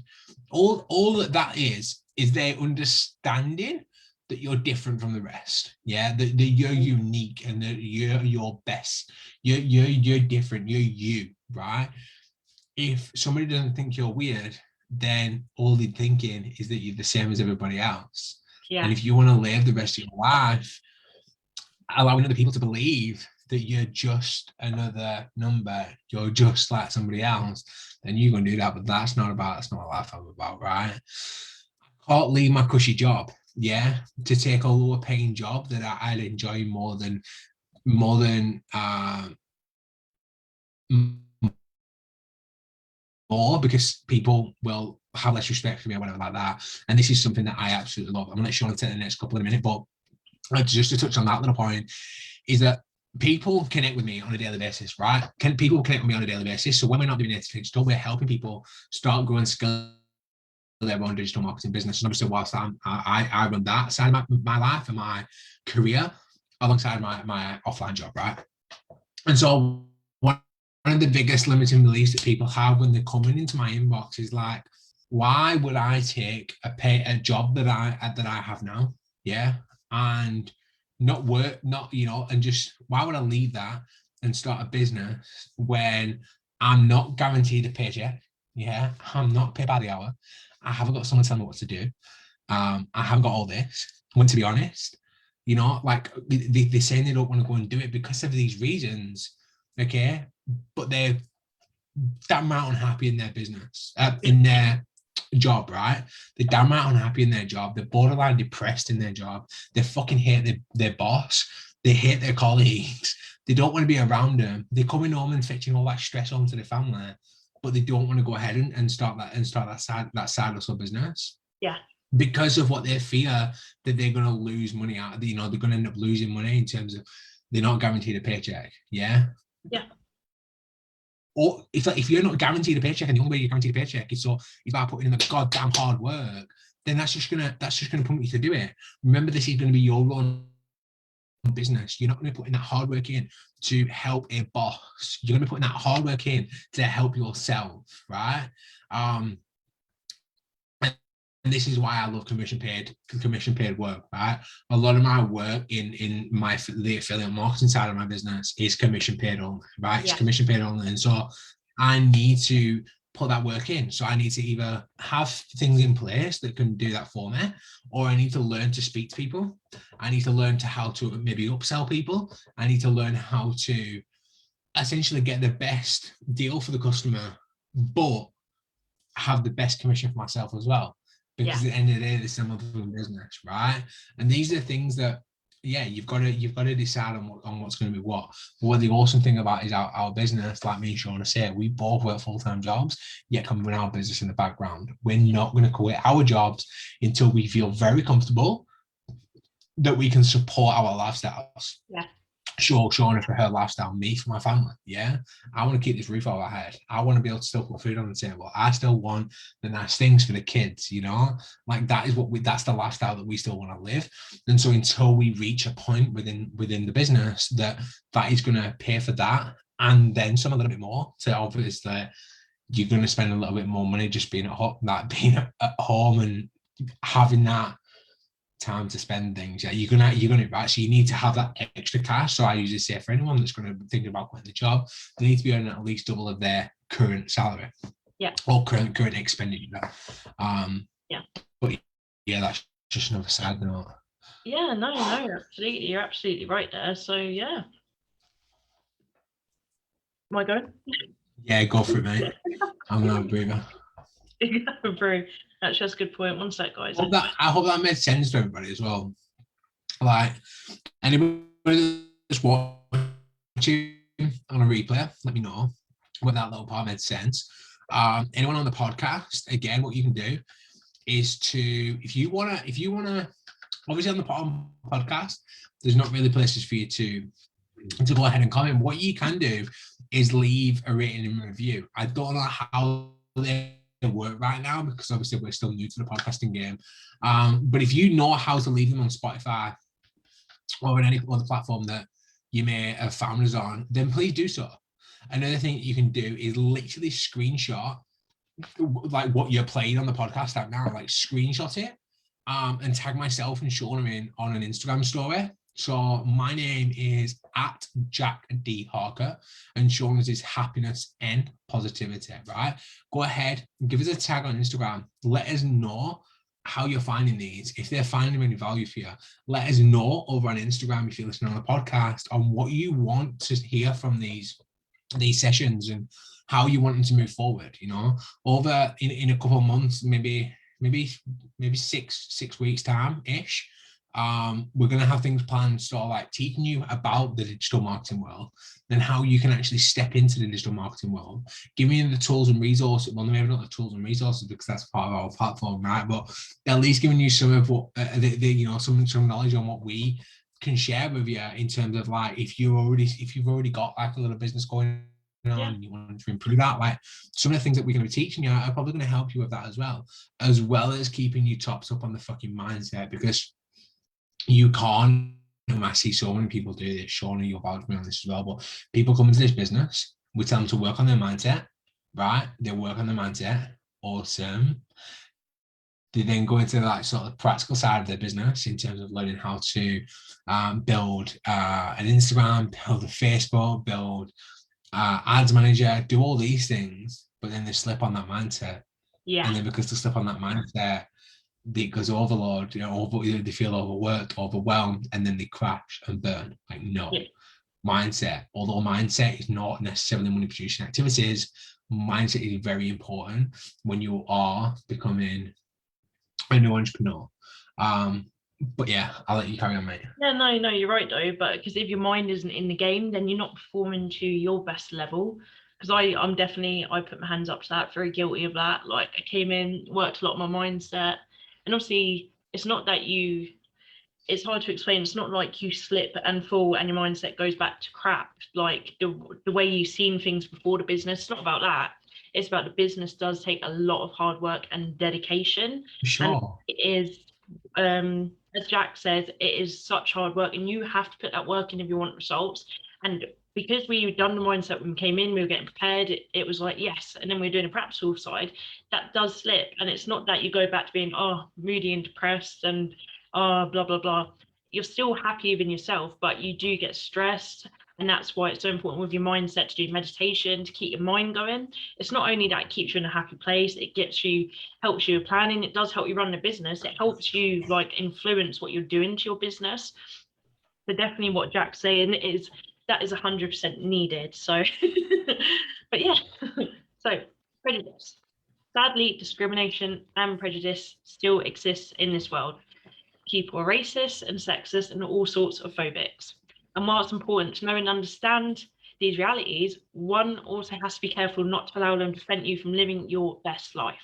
Speaker 1: all that is their understanding that you're different from the rest. Yeah, that you're unique and that you're your best. You're different. You're you, right? If somebody doesn't think you're weird, then all they're thinking is that you're the same as everybody else.
Speaker 2: Yeah.
Speaker 1: And if you want to live the rest of your life allowing other people to believe that you're just another number, you're just like somebody else, then you're going to do that. But that's not what life I'm about, right? I can't leave my cushy job, yeah, to take a lower paying job that I'd enjoy more than more, because people will have less respect for me or whatever like that. And this is something that I absolutely love. I'm going to let Sean take the next couple of minutes, but just to touch on that little point, is that people connect with me on a daily basis, right? People connect with me on a daily basis? So when we're not doing anything digital, we're helping people start growing skill their own digital marketing business. And obviously, whilst I run that side of my life and my career alongside my offline job, right? And so one of the biggest limiting beliefs that people have when they're coming into my inbox is like, why would I take a job that I have now? Yeah. And not work, and just, why would I leave that and start a business when I'm not guaranteed a paycheck? Yeah. I'm not paid by the hour. I haven't got someone telling me what to do. I haven't got all this. When, to be honest, like they're saying they don't want to go and do it because of these reasons. Okay. But they're damn right unhappy in their business, in their job, right? They're damn right unhappy in their job. They're borderline depressed in their job. They fucking hate their boss. They hate their colleagues. They don't want to be around them. They're coming home and fetching all that stress home to their family, but they don't want to go ahead and start that side hustle business.
Speaker 2: Yeah.
Speaker 1: Because of what they fear that they're going to lose money out. They're going to end up losing money in terms of they're not guaranteed a paycheck. Yeah.
Speaker 2: Yeah.
Speaker 1: Or if you're not guaranteed a paycheck, and the only way you're guaranteed a paycheck is by putting in the goddamn hard work, then that's just gonna prompt you to do it. Remember, this is going to be your own business. You're not going to put in that hard work in to help a boss. You're going to be putting that hard work in to help yourself, right? And this is why I love commission paid work, right? A lot of my work in the affiliate marketing side of my business is commission paid only, right? Yeah. It's commission paid only. And so I need to put that work in. So I need to either have things in place that can do that for me, or I need to learn to speak to people. I need to learn how to maybe upsell people. I need to learn how to essentially get the best deal for the customer, but have the best commission for myself as well. Because at the end of the day, this is a business, right? And these are things that, you've got to decide on what's going to be what. But what the awesome thing about is our business, like me and Sean say, we both work full-time jobs, yet come with our business in the background. We're not going to quit our jobs until we feel very comfortable that we can support our lifestyles.
Speaker 2: Yeah.
Speaker 1: Sean for her lifestyle, me for my family. Yeah, I want to keep this roof over our head. I want to be able to still put food on the table. I still want the nice things for the kids, like that is that's the lifestyle that we still want to live. And so until we reach a point within the business that is going to pay for that, and then some a little bit more, so obviously you're going to spend a little bit more money just being at home, and having that time to spend things. Yeah, you're gonna right. So you need to have that extra cash. So I usually say for anyone that's going to be thinking about quitting the job, they need to be earning at least double of their current salary.
Speaker 2: Yeah.
Speaker 1: Or current expenditure.
Speaker 2: Yeah.
Speaker 1: But yeah, that's just another side note.
Speaker 2: Yeah, no, absolutely. You're absolutely right there. So yeah. Am I going?
Speaker 1: Yeah, go for it, mate. I'm gonna breathe.
Speaker 2: Bro, that's just a good point. One sec, guys.
Speaker 1: I hope that made sense to everybody as well. Like anybody that's watching on a replay, let me know whether that little part made sense. Anyone on the podcast, again, what you can do is to, if you wanna, obviously on the podcast, there's not really places for you to go ahead and comment. What you can do is leave a rating and review. I don't know how they work right now because obviously we're still new to the podcasting game. But if you know how to leave them on Spotify or on any other platform that you may have found us on, then please do so. Another thing that you can do is literally screenshot like what you're playing on the podcast app now, like screenshot it and tag myself and Sean in on an Instagram story. So my name is at Jack D Harker and Sean's is happiness and positivity, right? Go ahead and give us a tag on Instagram. Let us know how you're finding these. If they're finding any value for you, let us know over on Instagram if you're listening on the podcast on what you want to hear from these sessions and how you want them to move forward. You know, over in a couple of months, maybe 6 weeks time ish, we're going to have things planned, sort of like teaching you about the digital marketing world and how you can actually step into the digital marketing world, giving you the tools and resources. Well, maybe not the tools and resources because that's part of our platform, right? But at least giving you some of what some knowledge on what we can share with you in terms of like if you've already got like a little business going on and you want to improve that, like some of the things that we're going to be teaching you are probably going to help you with that as well as keeping you tops up on the fucking mindset, because you can't, and I see so many people do this. Sean, you're about to be on this as well, but people come into this business, we tell them to work on their mindset, right? They work on their mindset, awesome. They then go into like sort of the practical side of their business in terms of learning how to build an Instagram, build a Facebook, build ads manager, do all these things, but then they slip on that mindset.
Speaker 2: Yeah.
Speaker 1: And then because they slip on that mindset, it goes overload, they feel overworked, overwhelmed, and then they crash and burn. Like, no. Yeah. Mindset, although mindset is not necessarily money producing activities, mindset is very important when you are becoming a new entrepreneur. But yeah, I'll let you carry on, mate.
Speaker 2: Yeah, no, you're right though. But because if your mind isn't in the game, then you're not performing to your best level. Because I'm definitely, I put my hands up to that, very guilty of that. Like I came in, worked a lot on my mindset. And obviously it's not that it's hard to explain. It's not like you slip and fall and your mindset goes back to crap. Like the way you've seen things before the business, it's not about that. It's about the business does take a lot of hard work and dedication.
Speaker 1: Sure.
Speaker 2: And it is, as Jack says, it is such hard work and you have to put that work in if you want results. And because we've done the mindset when we came in, we were getting prepared, it was like, yes. And then we're doing a practical side, that does slip. And it's not that you go back to being, moody and depressed and blah, blah, blah. You're still happy within yourself, but you do get stressed. And that's why it's so important with your mindset to do meditation, to keep your mind going. It's not only that it keeps you in a happy place, it helps you with planning. It does help you run the business. It helps you like influence what you're doing to your business. So definitely what Jack's saying is that is 100% needed. So, but yeah, so prejudice. Sadly, discrimination and prejudice still exists in this world. People are racist and sexist and all sorts of phobics. And while it's important to know and understand these realities, one also has to be careful not to allow them to prevent you from living your best life.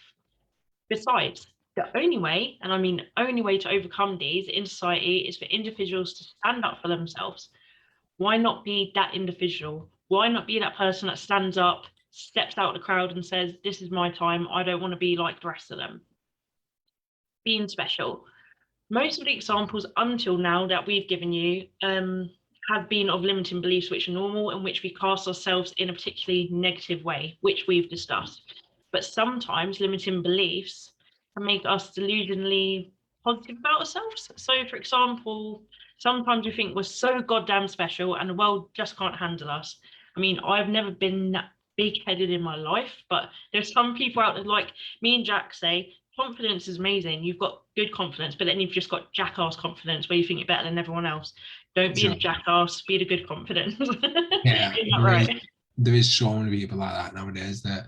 Speaker 2: Besides, the only way, and I mean only way to overcome these in society is for individuals to stand up for themselves. Why not be that individual? Why not be that person that stands up, steps out of the crowd and says, this is my time, I don't want to be like the rest of them. Being special. Most of the examples until now that we've given you have been of limiting beliefs which are normal and which we cast ourselves in a particularly negative way, which we've discussed. But sometimes limiting beliefs can make us delusionally positive about ourselves. So, for example, sometimes we think we're so goddamn special and the world just can't handle us. I mean, I've never been that big-headed in my life, but there's some people out there, like me and Jack say, confidence is amazing. You've got good confidence, but then you've just got jackass confidence where you think you're better than everyone else. Don't be
Speaker 1: Sure.
Speaker 2: the jackass, be the good confidence.
Speaker 1: Yeah,
Speaker 2: Isn't that right?
Speaker 1: there is so many people like that nowadays that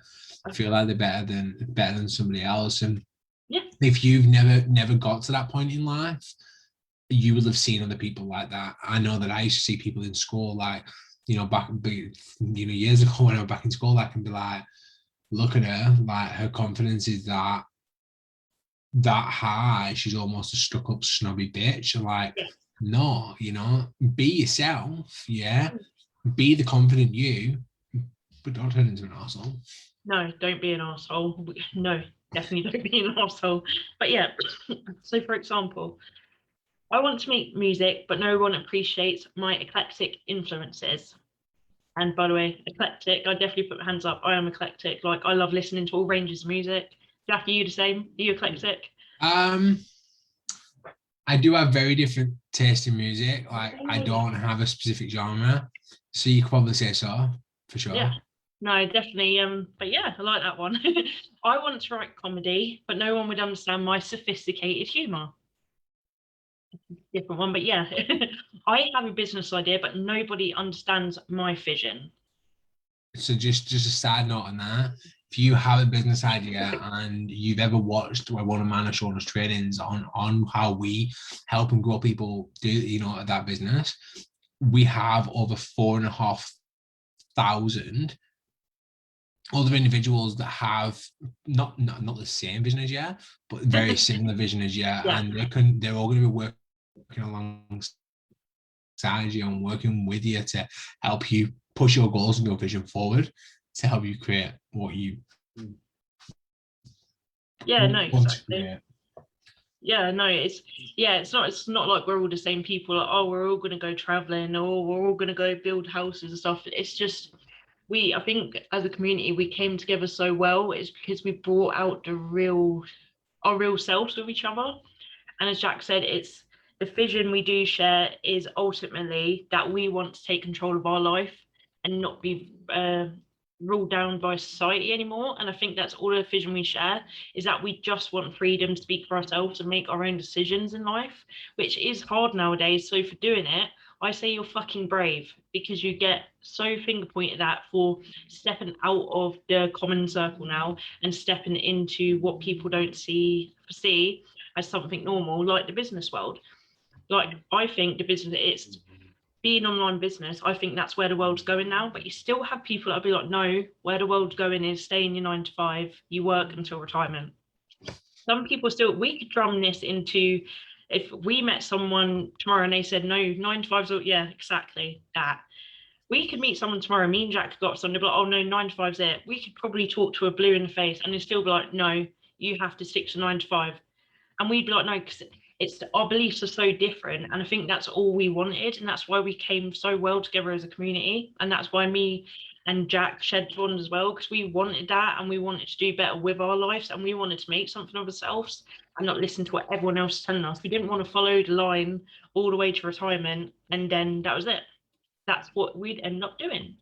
Speaker 1: feel like they're better than somebody else. And
Speaker 2: Yeah.
Speaker 1: if you've never got to that point in life, you will have seen other people like that. I know that I used to see people in school, like, years ago when I was back in school, I can be like, look at her, like her confidence is that high. She's almost a stuck up snobby bitch. And like,
Speaker 2: Yeah.
Speaker 1: no, be yourself, yeah. Be the confident you, but don't turn into an arsehole.
Speaker 2: No, don't be an arsehole. No, definitely don't be an arsehole. But yeah, so for example, I want to make music, but no one appreciates my eclectic influences. And by the way, eclectic, I definitely put my hands up. I am eclectic. Like, I love listening to all ranges of music. Jack, are you the same? Are you eclectic?
Speaker 1: I do have very different taste in music. Like, I don't have a specific genre. So you could probably say so, for sure.
Speaker 2: Yeah. No, definitely. But yeah, I like that one. I want to write comedy, but no one would understand my sophisticated humour. Different one, but yeah. I have a business idea, but nobody understands my vision.
Speaker 1: So just a side note on that. If you have a business idea and you've ever watched one of mine or Shauna's trainings on how we help and grow people do, that business, we have over 4,500 other individuals that have not the same vision as you, but very similar vision as you, and they're all going to be working alongside you and working with you to help you push your goals and your vision forward to help you create what you
Speaker 2: exactly. Yeah, no, it's not like we're all the same people, like, oh, we're all going to go traveling or we're all going to go build houses and stuff. It's just I think as a community we came together so well. It's because we brought out our real selves with each other. And as Jack said, it's the vision we do share is ultimately that we want to take control of our life and not be ruled down by society anymore. And I think that's all the vision we share, is that we just want freedom to speak for ourselves and make our own decisions in life, which is hard nowadays. So for doing it, I say you're fucking brave, because you get so finger pointed at for stepping out of the common circle now and stepping into what people don't see as something normal, like the business world. Like, I think the business, it's being online business, I think that's where the world's going now. But you still have people that'll be like, no, where the world's going is stay in your 9 to 5, you work until retirement. Some people still, we could drum this into, if we met someone tomorrow and they said, no, 9 to 5, so yeah, exactly that. We could meet someone tomorrow, me and Jack got something, but oh no, 9 to 5's it. We could probably talk to a blue in the face and they'd still be like, no, you have to stick to 9 to 5. And we'd be like, no, because it's our beliefs are so different. And I think that's all we wanted. And that's why we came so well together as a community. And that's why me and Jack shed bond as well, because we wanted that and we wanted to do better with our lives and we wanted to make something of ourselves and not listen to what everyone else is telling us. We didn't want to follow the line all the way to retirement and then that was it. That's what we'd end up doing.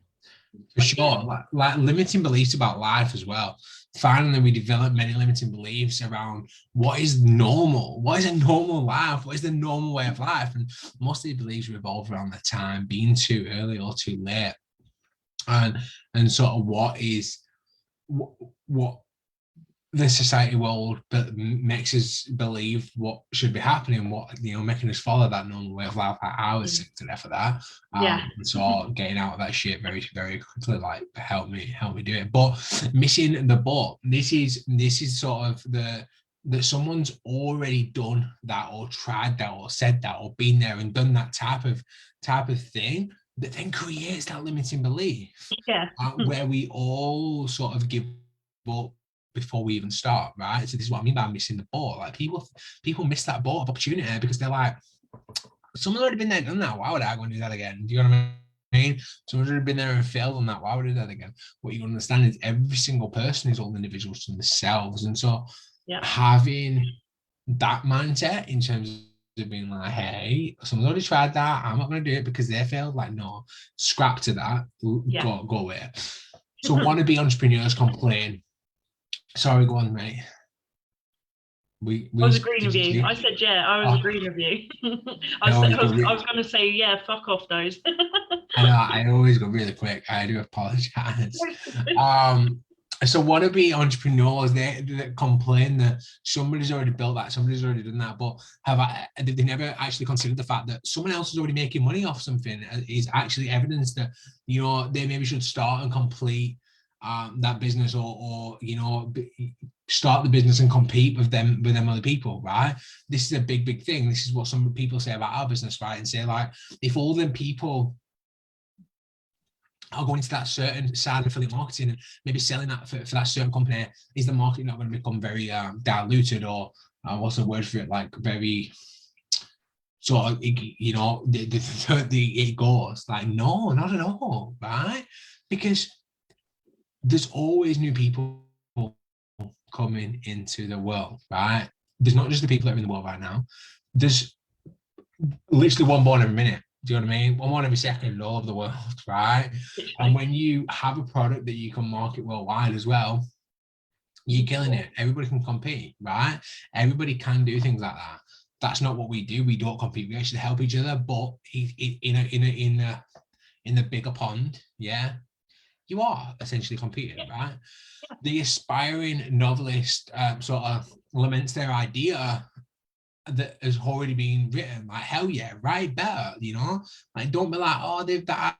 Speaker 1: For sure, like limiting beliefs about life as well. Finally, we develop many limiting beliefs around what is normal, what is a normal life, what is the normal way of life, and most of the beliefs revolve around the time being too early or too late, and sort of what the society world makes us believe what should be happening, what making us follow that normal way of life. I was sick to death of that. So getting out of that shit very, very quickly, like, help me do it. But missing the boat, this is sort of that someone's already done that or tried that or said that or been there and done that type of thing that then creates that limiting belief. Where we all sort of give up before we even start, right? So this is what I mean by missing the boat. Like, people miss that boat of opportunity because they're like, someone's already been there, done that. Why would I go and do that again? Do you know what I mean? Someone's already been there and failed on that. Why would I do that again? What you understand is every single person is all individuals to themselves, and so having that mindset in terms of being like, hey, someone's already tried that, I'm not going to do it because they failed. Like, no, scrap to that, go away. So wannabe entrepreneurs complain. Sorry, go on, mate.
Speaker 2: I was agreeing with you. I said, yeah, I was agreeing with you. I was going to say, yeah, fuck off those.
Speaker 1: I know, I always go really quick. I do apologize. So wannabe entrepreneurs, they complain that somebody's already built that, somebody's already done that, but they never actually considered the fact that someone else is already making money off something is actually evidence that, you know, they maybe should start and complete that business or you know, start the business and compete with them other people, right? This is a big thing. This is what some people say about our business, right? And say, like, if all them people are going to that certain side of affiliate marketing and maybe selling that for that certain company, is the market not going to become very diluted, or what's the word for it, like very sort of, you know, it goes like, no, not at all, right? Because there's always new people coming into the world, right? There's not just the people that are in the world right now. There's literally one born every minute. Do you know what I mean? One every second all over the world, right? And when you have a product that you can market worldwide as well, you're killing it. Everybody can compete, right? Everybody can do things like that. That's not what we do. We don't compete. We actually help each other, but in the bigger pond, yeah, you are essentially competing, right? The aspiring novelist sort of laments their idea that has already been written. Like, hell yeah, write better, you know? Like, don't be like, oh, that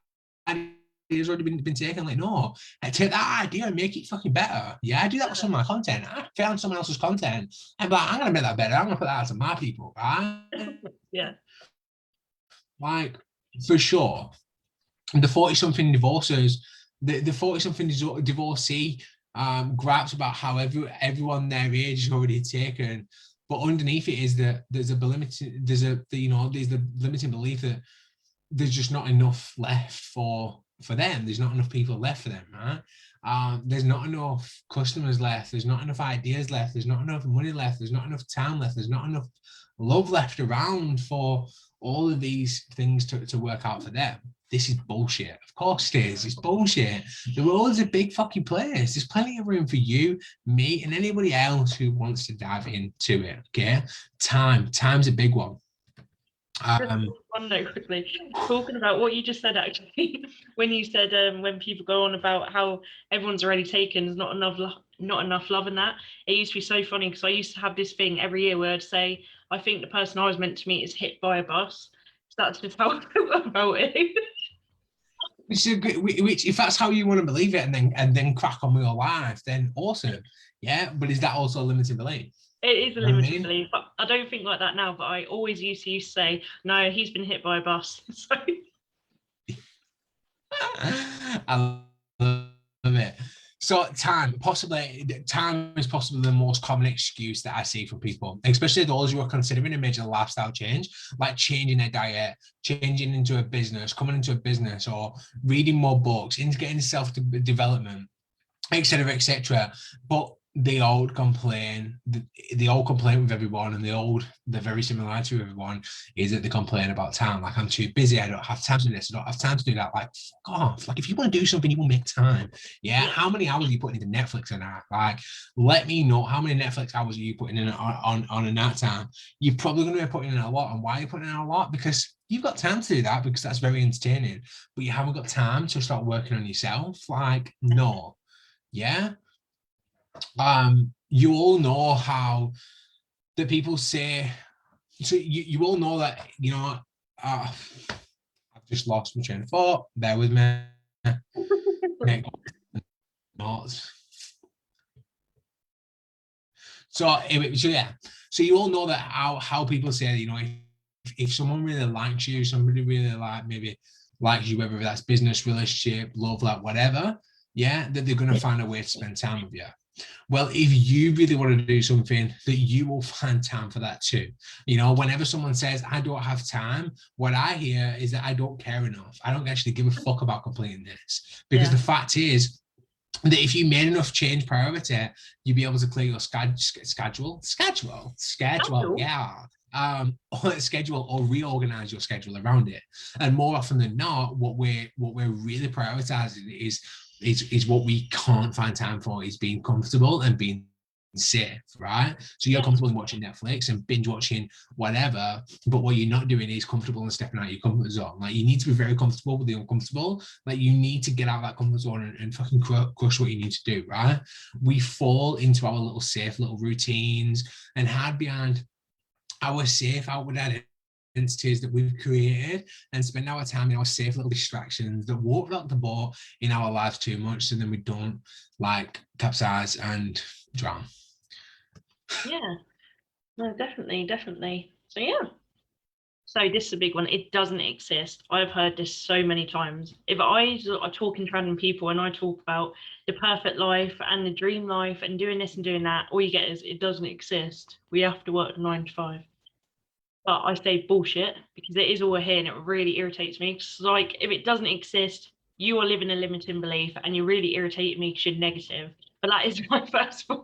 Speaker 1: idea's already been taken. Like, no, take that idea and make it fucking better. Yeah, I do that with some of my content. I found someone else's content. I'm like, I'm gonna make that better. I'm gonna put that out to my people, right?
Speaker 2: Yeah.
Speaker 1: Like, for sure. The 40-something divorces, the 40-something divorcee gripes about how everyone their age is already taken, but underneath it is that there's the limiting belief that there's just not enough left for them. There's not enough people left for them, right? There's not enough customers left. There's not enough ideas left. There's not enough money left. There's not enough time left. There's not enough love left around for all of these things to work out for them. This is bullshit. Of course it is. It's bullshit. The world is a big fucking place. There's plenty of room for you, me, and anybody else who wants to dive into it. Okay, time's a big one.
Speaker 2: One note quickly, talking about what you just said, actually, when you said when people go on about how everyone's already taken, there's not enough love in that. It used to be so funny because I used to have this thing every year where I'd say, I think the person I was meant to meet is hit by a bus. So that's just how I felt about it.
Speaker 1: Which, if that's how you want to believe it, and then crack on with your life, then awesome. Yeah, but is that also a limited belief?
Speaker 2: It is a limited belief, but I don't think like that now. But I always used to say, no, he's been hit by a bus. So
Speaker 1: I love it. So time is possibly the most common excuse that I see from people, especially those who are considering a major lifestyle change, like changing their diet, changing into a business, coming into a business, or reading more books, into getting self-development, etc., etc. But they all complain with everyone, and the very similarity with everyone is that they complain about time. Like, I'm too busy, I don't have time to do this, I don't have time to do that. Like, fuck off. Like, if you want to do something, you will make time. Yeah. How many hours are you putting into Netflix a night? Like, let me know how many Netflix hours are you putting in on a night time. You're probably going to be putting in a lot. And why are you putting in a lot? Because you've got time to do that, because that's very entertaining, but you haven't got time to start working on yourself. Like, no. Yeah. You all know how the people say, so you all know that, you know, I've just lost my train of thought, bear with me. So yeah, so you all know that how people say, you know, if someone really likes you, somebody really maybe likes you, whether that's business, relationship, love, like whatever, yeah, that they're going to find a way to spend time with you. Well, if you really want to do something, that you will find time for that too. You know, whenever someone says, I don't have time, what I hear is that I don't care enough. I don't actually give a fuck about completing this. Because the fact is, that if you made enough change priority, you'd be able to clear your schedule,
Speaker 2: Cool.
Speaker 1: yeah. Or schedule or reorganize your schedule around it. And more often than not, what we're really prioritizing is what we can't find time for is being comfortable and being safe, right? So you're
Speaker 2: Yeah.
Speaker 1: comfortable watching Netflix and binge watching whatever, but what you're not doing is comfortable and stepping out of your comfort zone. Like, you need to be very comfortable with the uncomfortable. Like, you need to get out of that comfort zone and fucking crush what you need to do, right? We fall into our little safe little routines and hide behind our safe outward identities that we've created and spend our time in our safe little distractions that won't rock the boat in our lives too much, so then we don't like capsize and drown.
Speaker 2: Yeah. No, definitely. So yeah. So this is a big one. It doesn't exist. I've heard this so many times. If I are talking to random people and I talk about the perfect life and the dream life and doing this and doing that, all you get is it doesn't exist. We have to work 9 to 5. But I say bullshit because it is all here and it really irritates me. It's like, if it doesn't exist, you are living a limiting belief and you really irritate me because you're negative. But that is my first one.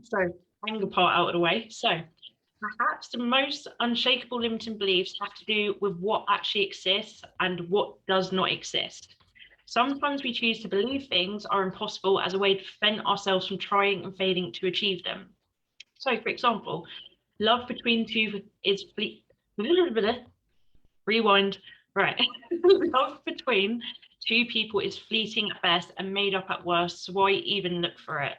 Speaker 2: So anger part out of the way. So perhaps the most unshakable limiting beliefs have to do with what actually exists and what does not exist. Sometimes we choose to believe things are impossible as a way to prevent ourselves from trying and failing to achieve them. So, for example, love between two is rewind. Right. Love between two people is fleeting at best and made up at worst, so why even look for it?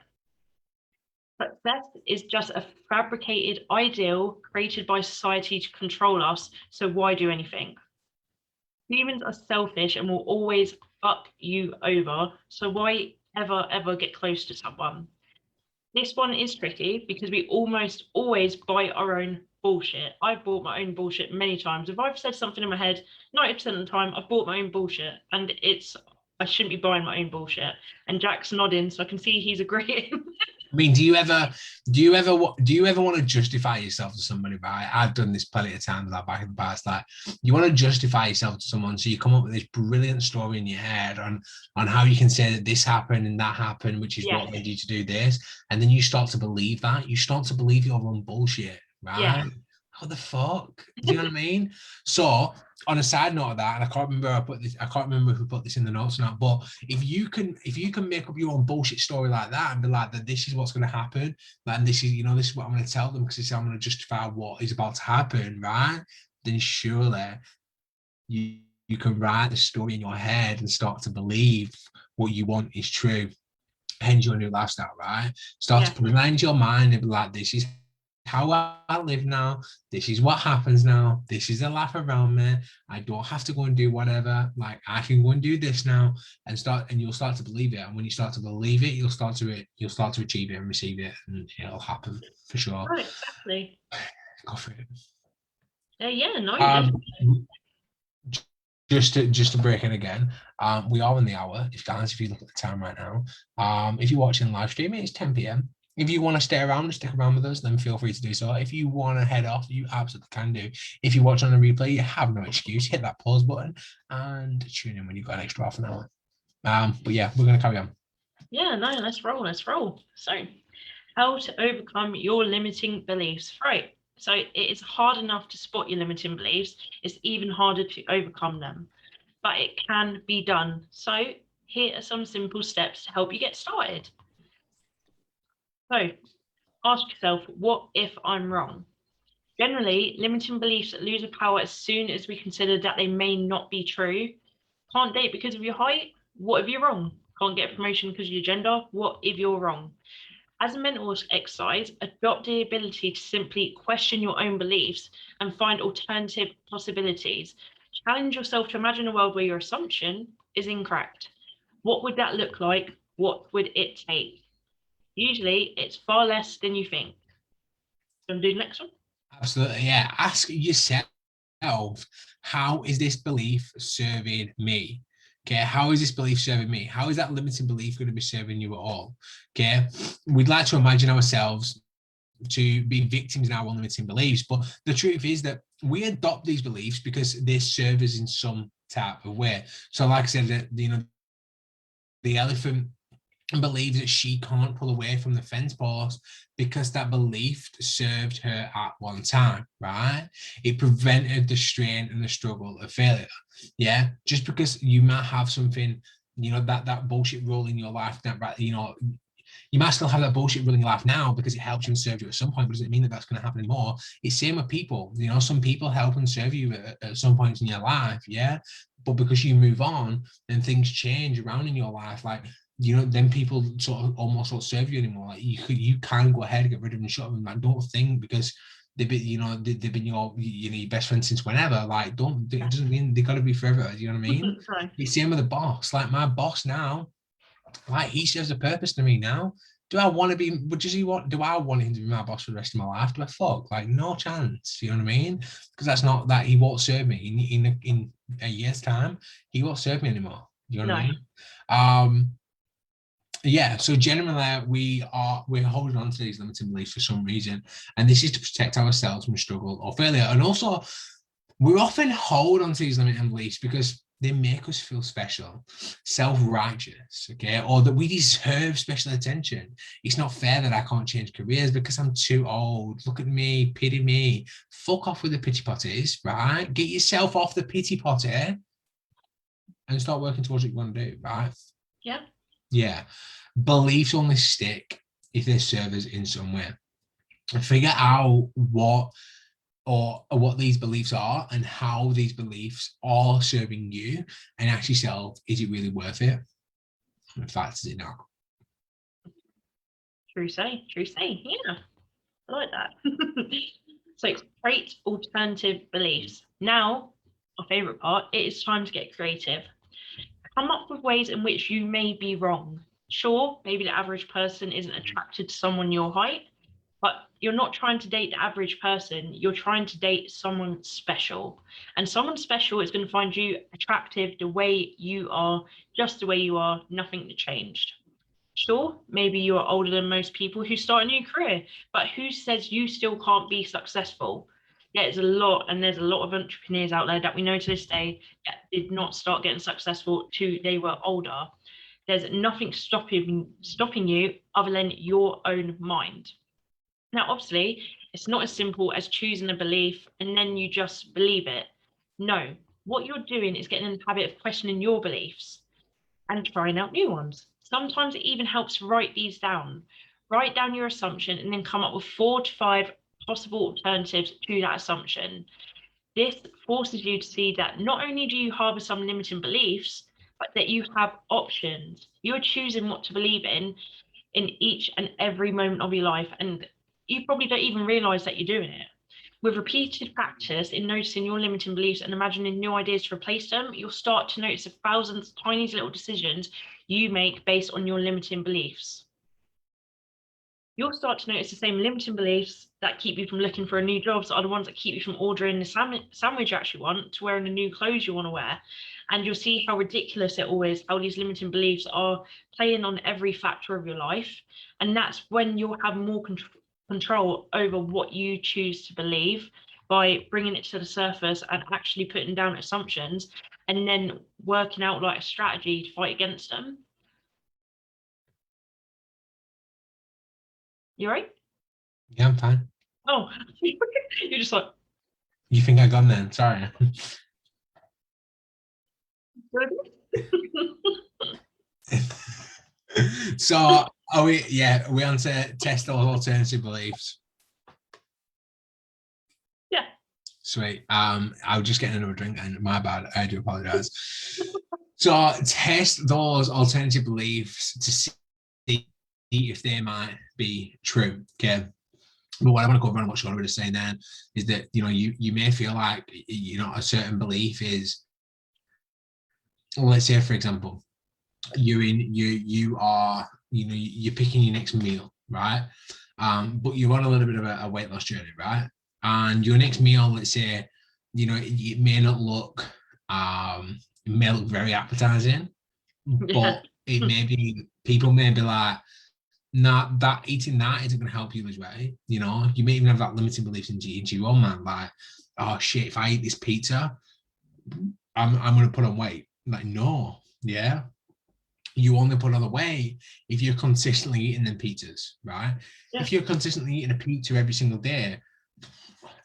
Speaker 2: Success is just a fabricated ideal created by society to control us, so why do anything? Humans are selfish and will always fuck you over, so why ever get close to someone? This one is tricky because we almost always buy our own bullshit. I've bought my own bullshit many times. If I've said something in my head, 90% of the time I've bought my own bullshit, and I shouldn't be buying my own bullshit. And Jack's nodding, so I can see he's agreeing.
Speaker 1: I mean, do you ever want to justify yourself to somebody? Right, I've done this plenty of times, like back in the past. Like, you want to justify yourself to someone, so you come up with this brilliant story in your head on how you can say that this happened and that happened, which is what led you to do this, and then you start to believe that. You start to believe your own bullshit, right?
Speaker 2: Yeah.
Speaker 1: What the fuck? Do you know what I mean? So, on a side note of that, and I can't remember who put this in the notes now, but if you can make up your own bullshit story like that and be like, that this is what's going to happen, and this is what I'm going to tell them because I'm going to justify what is about to happen, right? Then surely you can write the story in your head and start to believe what you want is true. Hence your new lifestyle, right? Start to put it into your mind and be like, this is how I live now. This is what happens now. This is the life around me. I don't have to go and do whatever. Like, I can go and do this now, and you'll start to believe it. And when you start to believe it, you'll start to achieve it and receive it, and it'll happen for sure.
Speaker 2: Right, exactly.
Speaker 1: Go for it.
Speaker 2: Yeah, no, definitely.
Speaker 1: Just to break in again, we are in the hour. If you look at the time right now, if you're watching live stream, it's 10 p.m. If you want to stay around and stick around with us, then feel free to do so. If you want to head off, you absolutely can do. If you watch on the replay, you have no excuse. Hit that pause button and tune in when you've got an extra half an hour. But yeah, we're going to carry on.
Speaker 2: Yeah, no, let's roll. So, how to overcome your limiting beliefs. Right. So it is hard enough to spot your limiting beliefs. It's even harder to overcome them, but it can be done. So here are some simple steps to help you get started. So ask yourself, what if I'm wrong? Generally, limiting beliefs lose power as soon as we consider that they may not be true. Can't date because of your height? What if you're wrong? Can't get a promotion because of your gender? What if you're wrong? As a mental exercise, adopt the ability to simply question your own beliefs and find alternative possibilities. Challenge yourself to imagine a world where your assumption is incorrect. What would that look like? What would it take? Usually, it's far less than you think. So do the next one.
Speaker 1: Absolutely, yeah. Ask yourself, how is this belief serving me? Okay, how is this belief serving me? How is that limiting belief going to be serving you at all? Okay, we'd like to imagine ourselves to be victims in our own limiting beliefs, but the truth is that we adopt these beliefs because they serve us in some type of way. So, like I said, the elephant believes that she can't pull away from the fence post because that belief served her at one time, right? It prevented the strain and the struggle of failure. Yeah, just because you might have something, that bullshit rule in your life, that you might still have that bullshit rule in your life now because it helps you and serves you at some point, but doesn't mean that that's going to happen anymore. It's same with people. Some people help and serve you at some points in your life, yeah. But because you move on and things change around in your life, like, then people sort of almost don't serve you anymore. Like you can go ahead and get rid of them and shut them. Like, don't think because they've been, they've been your best friend since whenever. Like, it doesn't mean they got to be forever. You know what I mean?
Speaker 2: Right.
Speaker 1: It's the same with the boss. Like my boss now, like he serves a purpose to me now. Do I want to be? Do I want him to be my boss for the rest of my life? Do I fuck? Like, no chance. You know what I mean? Because that's not that he won't serve me in a year's time. He won't serve me anymore. You know what I mean? Yeah, so generally we're holding on to these limiting beliefs for some reason, and this is to protect ourselves from struggle or failure. And also, we often hold on to these limiting beliefs because they make us feel special, self-righteous, okay, or that we deserve special attention. It's not fair that I can't change careers because I'm too old. Look at me, pity me. Fuck off with the pity potties, right? Get yourself off the pity potty and start working towards what you want to do, right?
Speaker 2: Yeah.
Speaker 1: Yeah, beliefs only stick if they serve us in some way. Figure out what these beliefs are and how these beliefs are serving you, and ask yourself, is it really worth it? In fact, is it not?
Speaker 2: True say. Yeah, I like that. So create alternative beliefs. Now, our favorite part, it is time to get creative. Come up with ways in which you may be wrong. Sure, maybe the average person isn't attracted to someone your height, but you're not trying to date the average person. You're trying to date someone special. And someone special is going to find you attractive the way you are, just the way you are, nothing changed. Sure, maybe you are older than most people who start a new career, but who says you still can't be successful? There's a lot of entrepreneurs out there that we know to this day that did not start getting successful till they were older. There's nothing stopping you other than your own mind. Now, obviously, it's not as simple as choosing a belief and then you just believe it. No, what you're doing is getting in the habit of questioning your beliefs and trying out new ones. Sometimes it even helps to write these down. Write down your assumption and then come up with 4 to 5 possible alternatives to that assumption. This forces you to see that not only do you harbor some limiting beliefs, but that you have options. You're choosing what to believe in each and every moment of your life, and you probably don't even realize that you're doing it. With repeated practice in noticing your limiting beliefs and imagining new ideas to replace them, you'll start to notice the thousands of tiny little decisions you make based on your limiting beliefs. You'll start to notice the same limiting beliefs that keep you from looking for a new job are the ones that keep you from ordering the sandwich you actually want, to wearing the new clothes you want to wear. And you'll see how ridiculous it all is, how these limiting beliefs are playing on every factor of your life. And that's when you'll have more control over what you choose to believe, by bringing it to the surface and actually putting down assumptions and then working out like a strategy to fight against them. You right?
Speaker 1: Yeah, I'm fine.
Speaker 2: Oh, you're just like,
Speaker 1: you think I got then? Sorry. So are we on to test those alternative beliefs?
Speaker 2: Yeah.
Speaker 1: Sweet. I was just getting another drink and my bad. I do apologize. So test those alternative beliefs to see if they might be true. Okay. But what I want to cover on what Sean was saying then is that you may feel like a certain belief is, let's say for example, you're picking your next meal, right? But you're on a little bit of a weight loss journey, right? And your next meal, let's say, it may not look very appetizing, but it may be, people may be like, nah, eating that isn't going to help you lose weight. You may even have that limiting beliefs into your own mind, like, oh shit, if I eat this pizza, I'm going to put on weight. Like, no, yeah. you only put on the weight if you're consistently eating them pizzas, right?
Speaker 2: Yeah.
Speaker 1: If you're consistently eating a pizza every single day,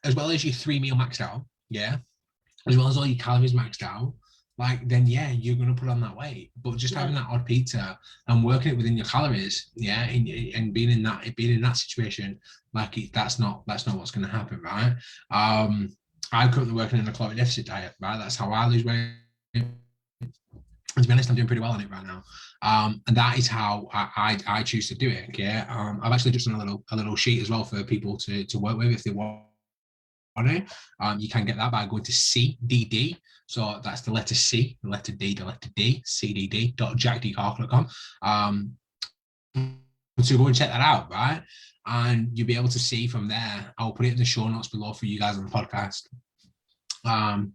Speaker 1: as well as your 3 meal maxed out, yeah, as well as all your calories maxed out, like then yeah, you're gonna put on that weight. But just having that odd pizza and working it within your calories, yeah, and being in that situation, like that's not what's gonna happen, right? I'm currently working in a caloric deficit diet, right? That's how I lose weight. And to be honest, I'm doing pretty well on it right now. And that is how I choose to do it. Okay. I've actually just done a little sheet as well for people to work with if they want to. You can get that by going to CDD. So that's the letter C, the letter D, cdd.jackdcarker.com. So go and check that out, right? And you'll be able to see from there. I'll put it in the show notes below for you guys on the podcast. But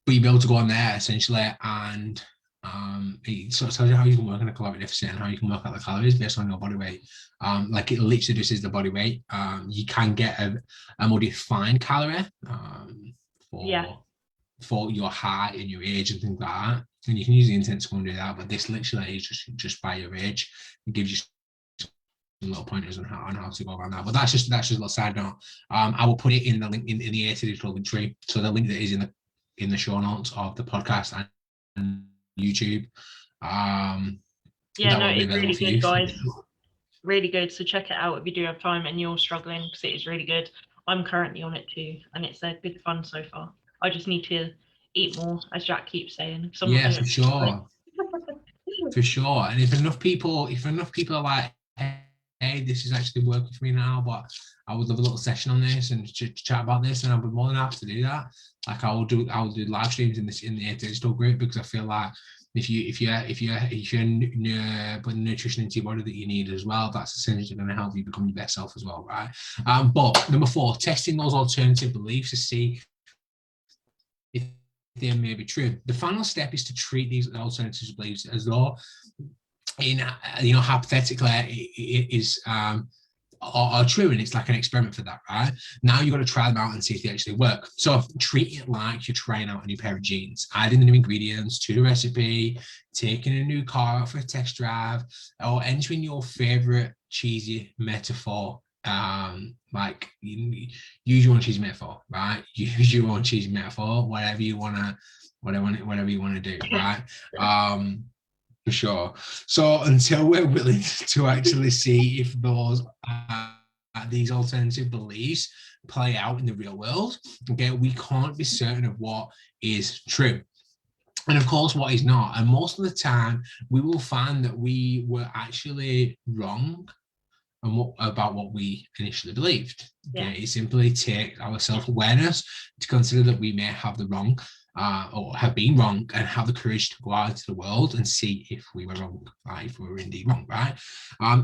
Speaker 1: you'll be able to go on there essentially, and it sort of tells you how you can work in a caloric deficit and how you can work out the calories based on your body weight. Like it literally just is the body weight. You can get a more defined calorie for your height and your age and things like that. And you can use the internet to go and do that, but this literally is just by your age. It gives you little pointers on how to go around that. But that's just a little side note. I will put it in the link in the Digital link tree. So the link that is in the show notes of the podcast and YouTube.
Speaker 2: Yeah, no, it's really good, guys. Really good. So check it out if you do have time and you're struggling, because it is really good. I'm currently on it too, and it's good fun so far. I just need to eat more, as Jack keeps saying.
Speaker 1: Yeah, for sure. For sure. And if enough people are like, hey, this is actually working for me now, but I would love a little session on this and chat about this, and I'll be more than happy to do that. Like I will do live streams in the digital group, because I feel like if you're putting nutrition into your body that you need as well, that's essentially going to help you become your best self as well, right? But number 4, testing those alternative beliefs to see if they may be true. The final step is to treat these alternative beliefs as though, hypothetically, it is are true, and it's like an experiment for that, right? Now you've got to try them out and see if they actually work. So treat it like you're trying out a new pair of jeans, adding the new ingredients to the recipe, taking a new car out for a test drive, or entering your favorite cheesy metaphor. Like use your own cheesy metaphor, right? Use your own cheesy metaphor, whatever you want to do, right? For sure. So until we're willing to actually see if these alternative beliefs play out in the real world, okay, we can't be certain of what is true. And of course, what is not. And most of the time, we will find that we were actually wrong about what we initially believed. Okay, it simply takes our self-awareness to consider that we may have the wrong or have been wrong, and have the courage to go out into the world and see if we were wrong, if we were indeed wrong, right?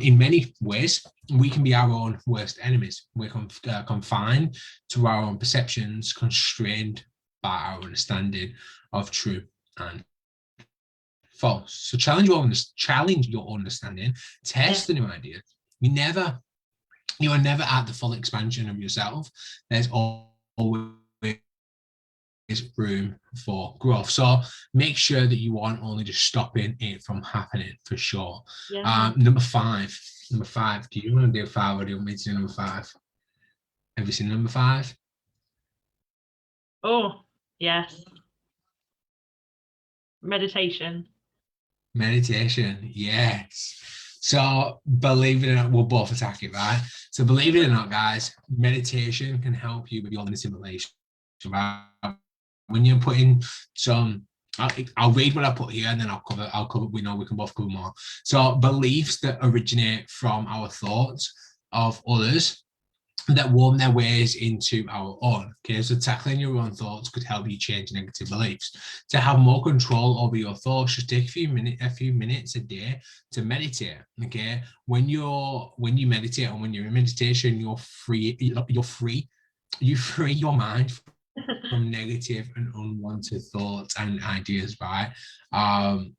Speaker 1: In many ways, we can be our own worst enemies. We're confined to our own perceptions, constrained by our understanding of true and false. So challenge your understanding, test the new ideas. You are never at the full expansion of yourself. There's always room for growth. So make sure that you aren't only just stopping it from happening, for sure. Number five. Do you want to do 5 or do you want me to do number 5? Have you seen number 5?
Speaker 2: Oh, yes. Meditation,
Speaker 1: yes. So believe it or not, we'll both attack it, right? So believe it or not, guys, meditation can help you with your limiting beliefs, right? When you're putting some, I'll read what I put here, and then I'll cover. We know we can both cover more. So beliefs that originate from our thoughts of others that worm their ways into our own. Okay, so tackling your own thoughts could help you change negative beliefs. To have more control over your thoughts, just take a few minutes a day to meditate. Okay, when you meditate, and when you're in meditation, you free your mind from negative and unwanted thoughts and ideas, right?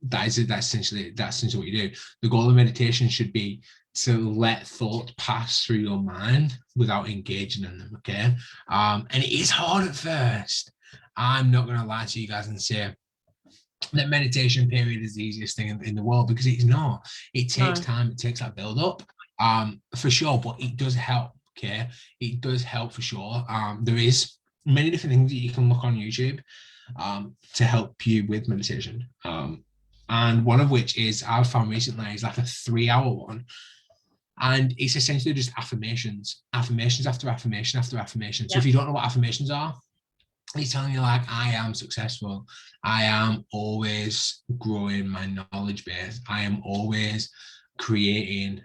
Speaker 1: That's essentially what you do. The goal of meditation should be to let thoughts pass through your mind without engaging in them, okay? And it is hard at first. I'm not going to lie to you guys and say that meditation period is the easiest thing in the world, because it's not. It takes time. It takes that build up, for sure. But it does help. Okay, it does help for sure. There is many different things that you can look on YouTube to help you with meditation. And one of which is I've found recently is like a 3-hour one. And it's essentially just affirmations after affirmation after affirmation. So if you don't know what affirmations are, it's telling you like, I am successful. I am always growing my knowledge base. I am always creating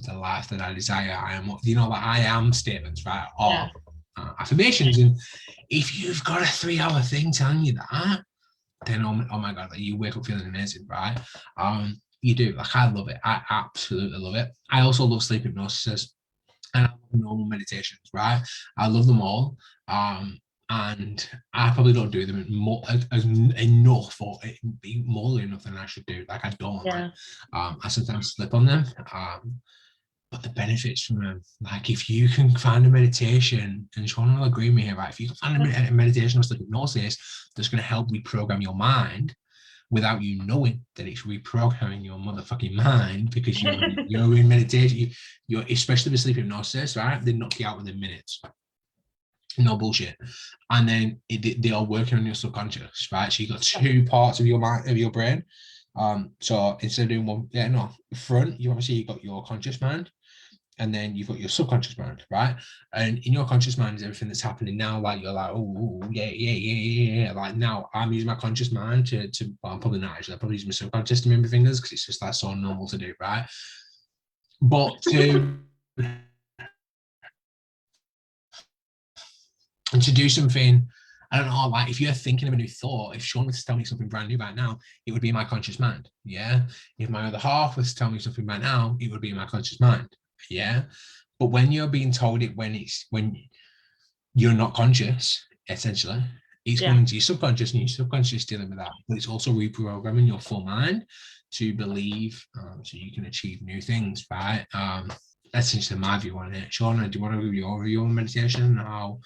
Speaker 1: the life that I desire. I am, like I am statements, right? Or affirmations. And if you've got a 3-hour thing telling you that, then oh my God, like you wake up feeling amazing, right? You do. Like I love it. I absolutely love it. I also love sleep hypnosis and I love normal meditations, right? I love them all. And I probably don't do them enough, or more enough than I should do. Like I don't. Like, I sometimes slip on them. But the benefits from them, like if you can find a meditation, and Sean will agree with me here, right? If you can find a meditation or sleep hypnosis that's going to help reprogram your mind without you knowing that it's reprogramming your motherfucking mind, because you're in meditation, you're especially with sleep hypnosis, right? They knock you out within minutes. No bullshit. And then they are working on your subconscious, right? So you've got 2 parts of your mind, of your brain. So instead of doing one, front, you obviously you've got your conscious mind, and then you've got your subconscious mind, right? And in your conscious mind is everything that's happening now. Like you're like, oh yeah. Like now I'm using my conscious mind to well, I'm probably not actually. I probably use my subconscious to remember things because it's just like so normal to do, right? But to do something, I don't know, like if you're thinking of a new thought, if Sean was to tell me something brand new right now, it would be my conscious mind. Yeah. If my other half was to tell me something right now, it would be my conscious mind. Yeah. But when you're being told it when you're not conscious, essentially, it's going to your subconscious, and your subconscious is dealing with that. But it's also reprogramming your full mind to believe, so you can achieve new things, right? That's essentially my view on it. Sean, do you want to give your review on meditation and how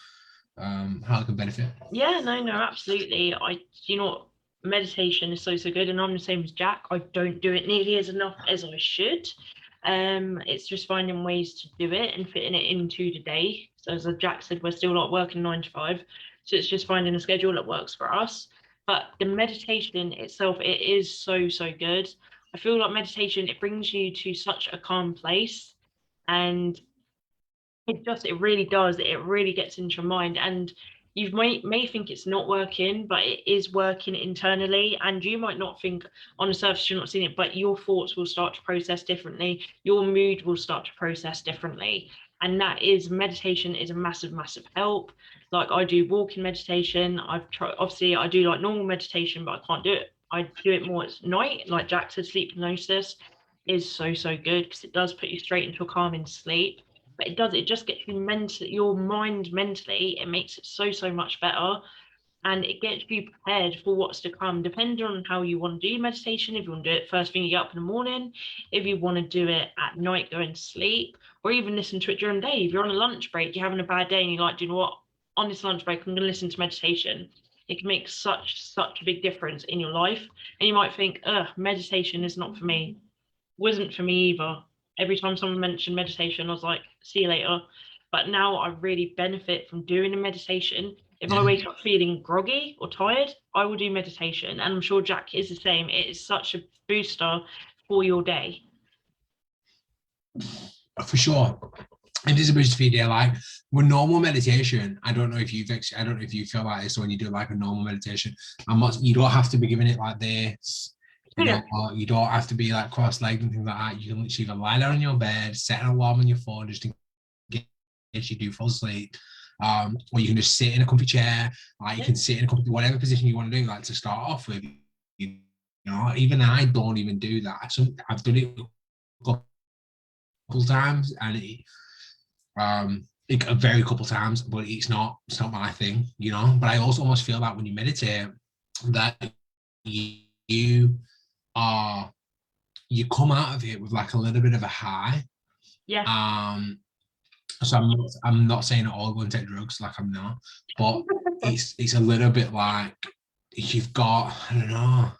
Speaker 1: it can benefit?
Speaker 2: Yeah, no, absolutely. Meditation is so good, and I'm the same as Jack. I don't do it nearly as enough as I should. It's just finding ways to do it and fitting it into the day. So as Jack said, we're still not working 9 to 5, so it's just finding a schedule that works for us. But the meditation itself, it is so good. I feel like meditation, it brings you to such a calm place, and it really does. It really gets into your mind, and you may think it's not working, but it is working internally. And you might not think on the surface you're not seeing it, but your thoughts will start to process differently. Your mood will start to process differently. And that is, meditation is a massive help. Like I do walking meditation. Obviously I do like normal meditation, but I can't do it. I do it more at night. Like Jack said, sleep hypnosis is so good because it does put you straight into a calming sleep. But it just gets your mind mentally, it makes it so much better, and it gets you prepared for what's to come, depending on how you want to do meditation. If you want to do it first thing you get up in the morning, if you want to do it at night going to sleep, or even listen to it during the day. If you're on a lunch break, you're having a bad day and you're like, do you know what, on this lunch break I'm going to listen to meditation. It can make such a big difference in your life. And you might think, meditation is not for me. Wasn't for me either. Every time someone mentioned meditation, I was like, see you later. But now I really benefit from doing a meditation. If I wake up feeling groggy or tired, I will do meditation. And I'm sure Jack is the same. It is such a booster for your day.
Speaker 1: For sure. It is a booster for your day. Like with normal meditation, I don't know if you feel like this when you do like a normal meditation. You don't have to be giving it like this. You don't have to be like cross-legged and things like that. You can literally lie down on your bed, set an alarm on your phone just in case you do fall asleep. Or you can just sit in a comfy chair. Like you can sit in a comfy, whatever position you want to do. Like to start off with, you know, even I don't even do that. So I've done it a couple times, and a very couple times, but it's not my thing, you know. But I also almost feel that when you meditate, that you come out of it with like a little bit of a high. So I'm not saying at all go and take drugs, like I'm not, but it's a little bit like if you've got, I don't know,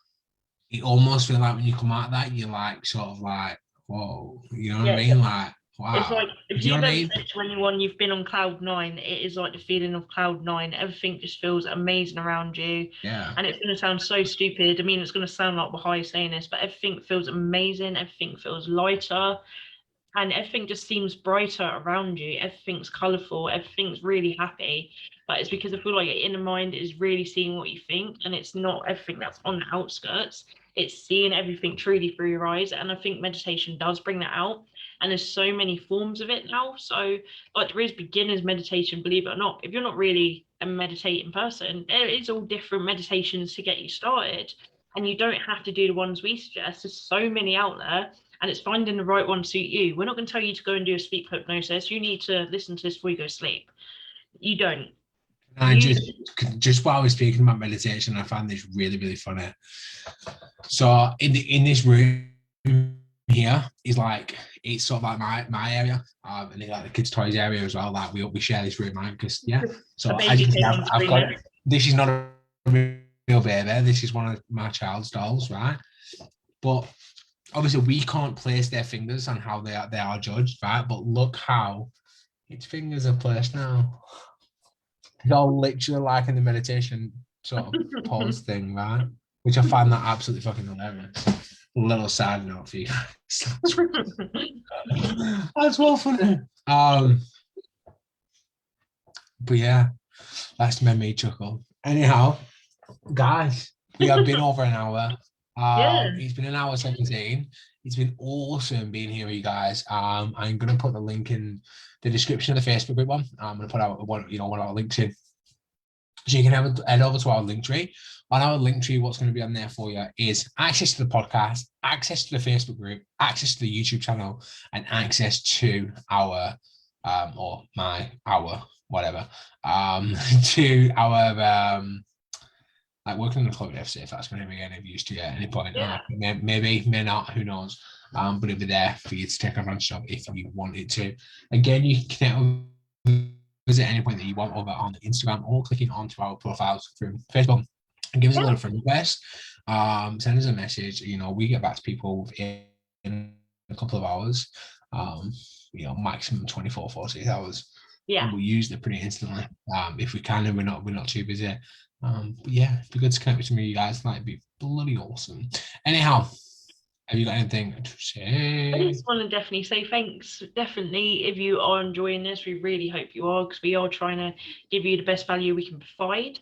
Speaker 1: it almost feels like when you come out of that, you're like sort of like, whoa, you know what I
Speaker 2: Yeah,
Speaker 1: mean? Like,
Speaker 2: it's
Speaker 1: wow.
Speaker 2: like if
Speaker 1: Do you know
Speaker 2: you've
Speaker 1: what I
Speaker 2: ever
Speaker 1: mean?
Speaker 2: said to anyone you've been on cloud nine, it is like the feeling of cloud nine. Everything just feels amazing around you.
Speaker 1: Yeah.
Speaker 2: And it's going to sound so stupid. I mean, it's going to sound like we're high saying this, but everything feels amazing. Everything feels lighter. And everything just seems brighter around you. Everything's colourful. Everything's really happy. But it's because I feel like your inner mind is really seeing what you think, and it's not everything that's on the outskirts. It's seeing everything truly through your eyes. And I think meditation does bring that out. And there's so many forms of it now. So, like, there is beginner's meditation, believe it or not. If you're not really a meditating person, there is all different meditations to get you started. And you don't have to do the ones we suggest. There's so many out there, and it's finding the right one to suit you. We're not going to tell you to go and do a sleep hypnosis. You need to listen to this before you go to sleep. You don't.
Speaker 1: And just while we're speaking about meditation, I found this really, really funny. So in this room here is like, it's sort of like my area, and it's like the kids' toys area as well. Like we share this room, right? Because yeah. So as you can see, I've got it. This is not a real baby. This is one of my child's dolls, right? But obviously we can't place their fingers on how they are judged, right? But look how its fingers are placed now. They're all literally like in the meditation sort of pose thing, right? Which I find that absolutely fucking hilarious. Little side note for you guys. That's well funny. But yeah, that's made me chuckle. Anyhow, guys, we have been over an hour. It's been an hour 17. It's been awesome being here with you guys. I'm gonna put the link in the description of the Facebook group one. I'm gonna put out one of our links in, so you can head over to our link tree. On our link tree, what's going to be on there for you is access to the podcast, access to the Facebook group, access to the YouTube channel, and access to our whatever to our like working in the club FC, if that's going to be any of use to you at any point. Maybe, may not, who knows. But it'll be there for you to take advantage of if you wanted to. Again, you can visit any point that you want over on Instagram, or clicking onto our profiles from Facebook and give us a little friend request. Send us a message. We get back to people in a couple of hours. Maximum 24, 48 hours.
Speaker 2: Yeah.
Speaker 1: And we use it pretty instantly. If we can, and we're not too busy. But yeah, it'd be good to connect with some of you guys. That'd be bloody awesome. Anyhow, have you got anything to say?
Speaker 2: I just want to definitely say thanks. Definitely, if you are enjoying this, we really hope you are, because we are trying to give you the best value we can provide.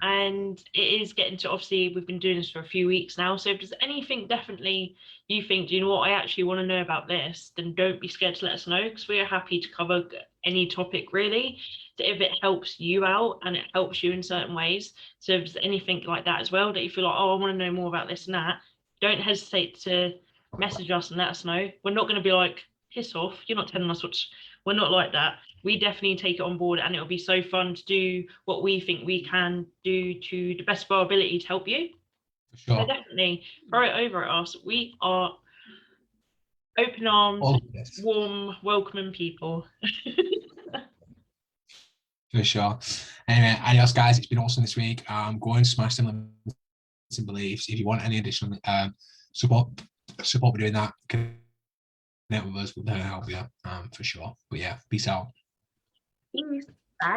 Speaker 2: And it is getting to, obviously, we've been doing this for a few weeks now. So if there's anything definitely you think, do you know what, I actually want to know about this, then don't be scared to let us know, because we are happy to cover any topic, really, if it helps you out and it helps you in certain ways. So if there's anything like that as well, that you feel like, oh, I want to know more about this and that, don't hesitate to message us and let us know. We're not going to be like, piss off, you're not telling us what we're not like that. We definitely take it on board, and it'll be so fun to do what we think we can do to the best of our ability to help you.
Speaker 1: For sure.
Speaker 2: So definitely throw it over at us. We are open arms, warm, welcoming people.
Speaker 1: For sure. Anyway, adios, guys. It's been awesome this week. Go and smash them limits and beliefs. If you want any additional support we're doing that, connect with us. We'll help you for sure. But yeah, peace out.
Speaker 2: Peace. Bye.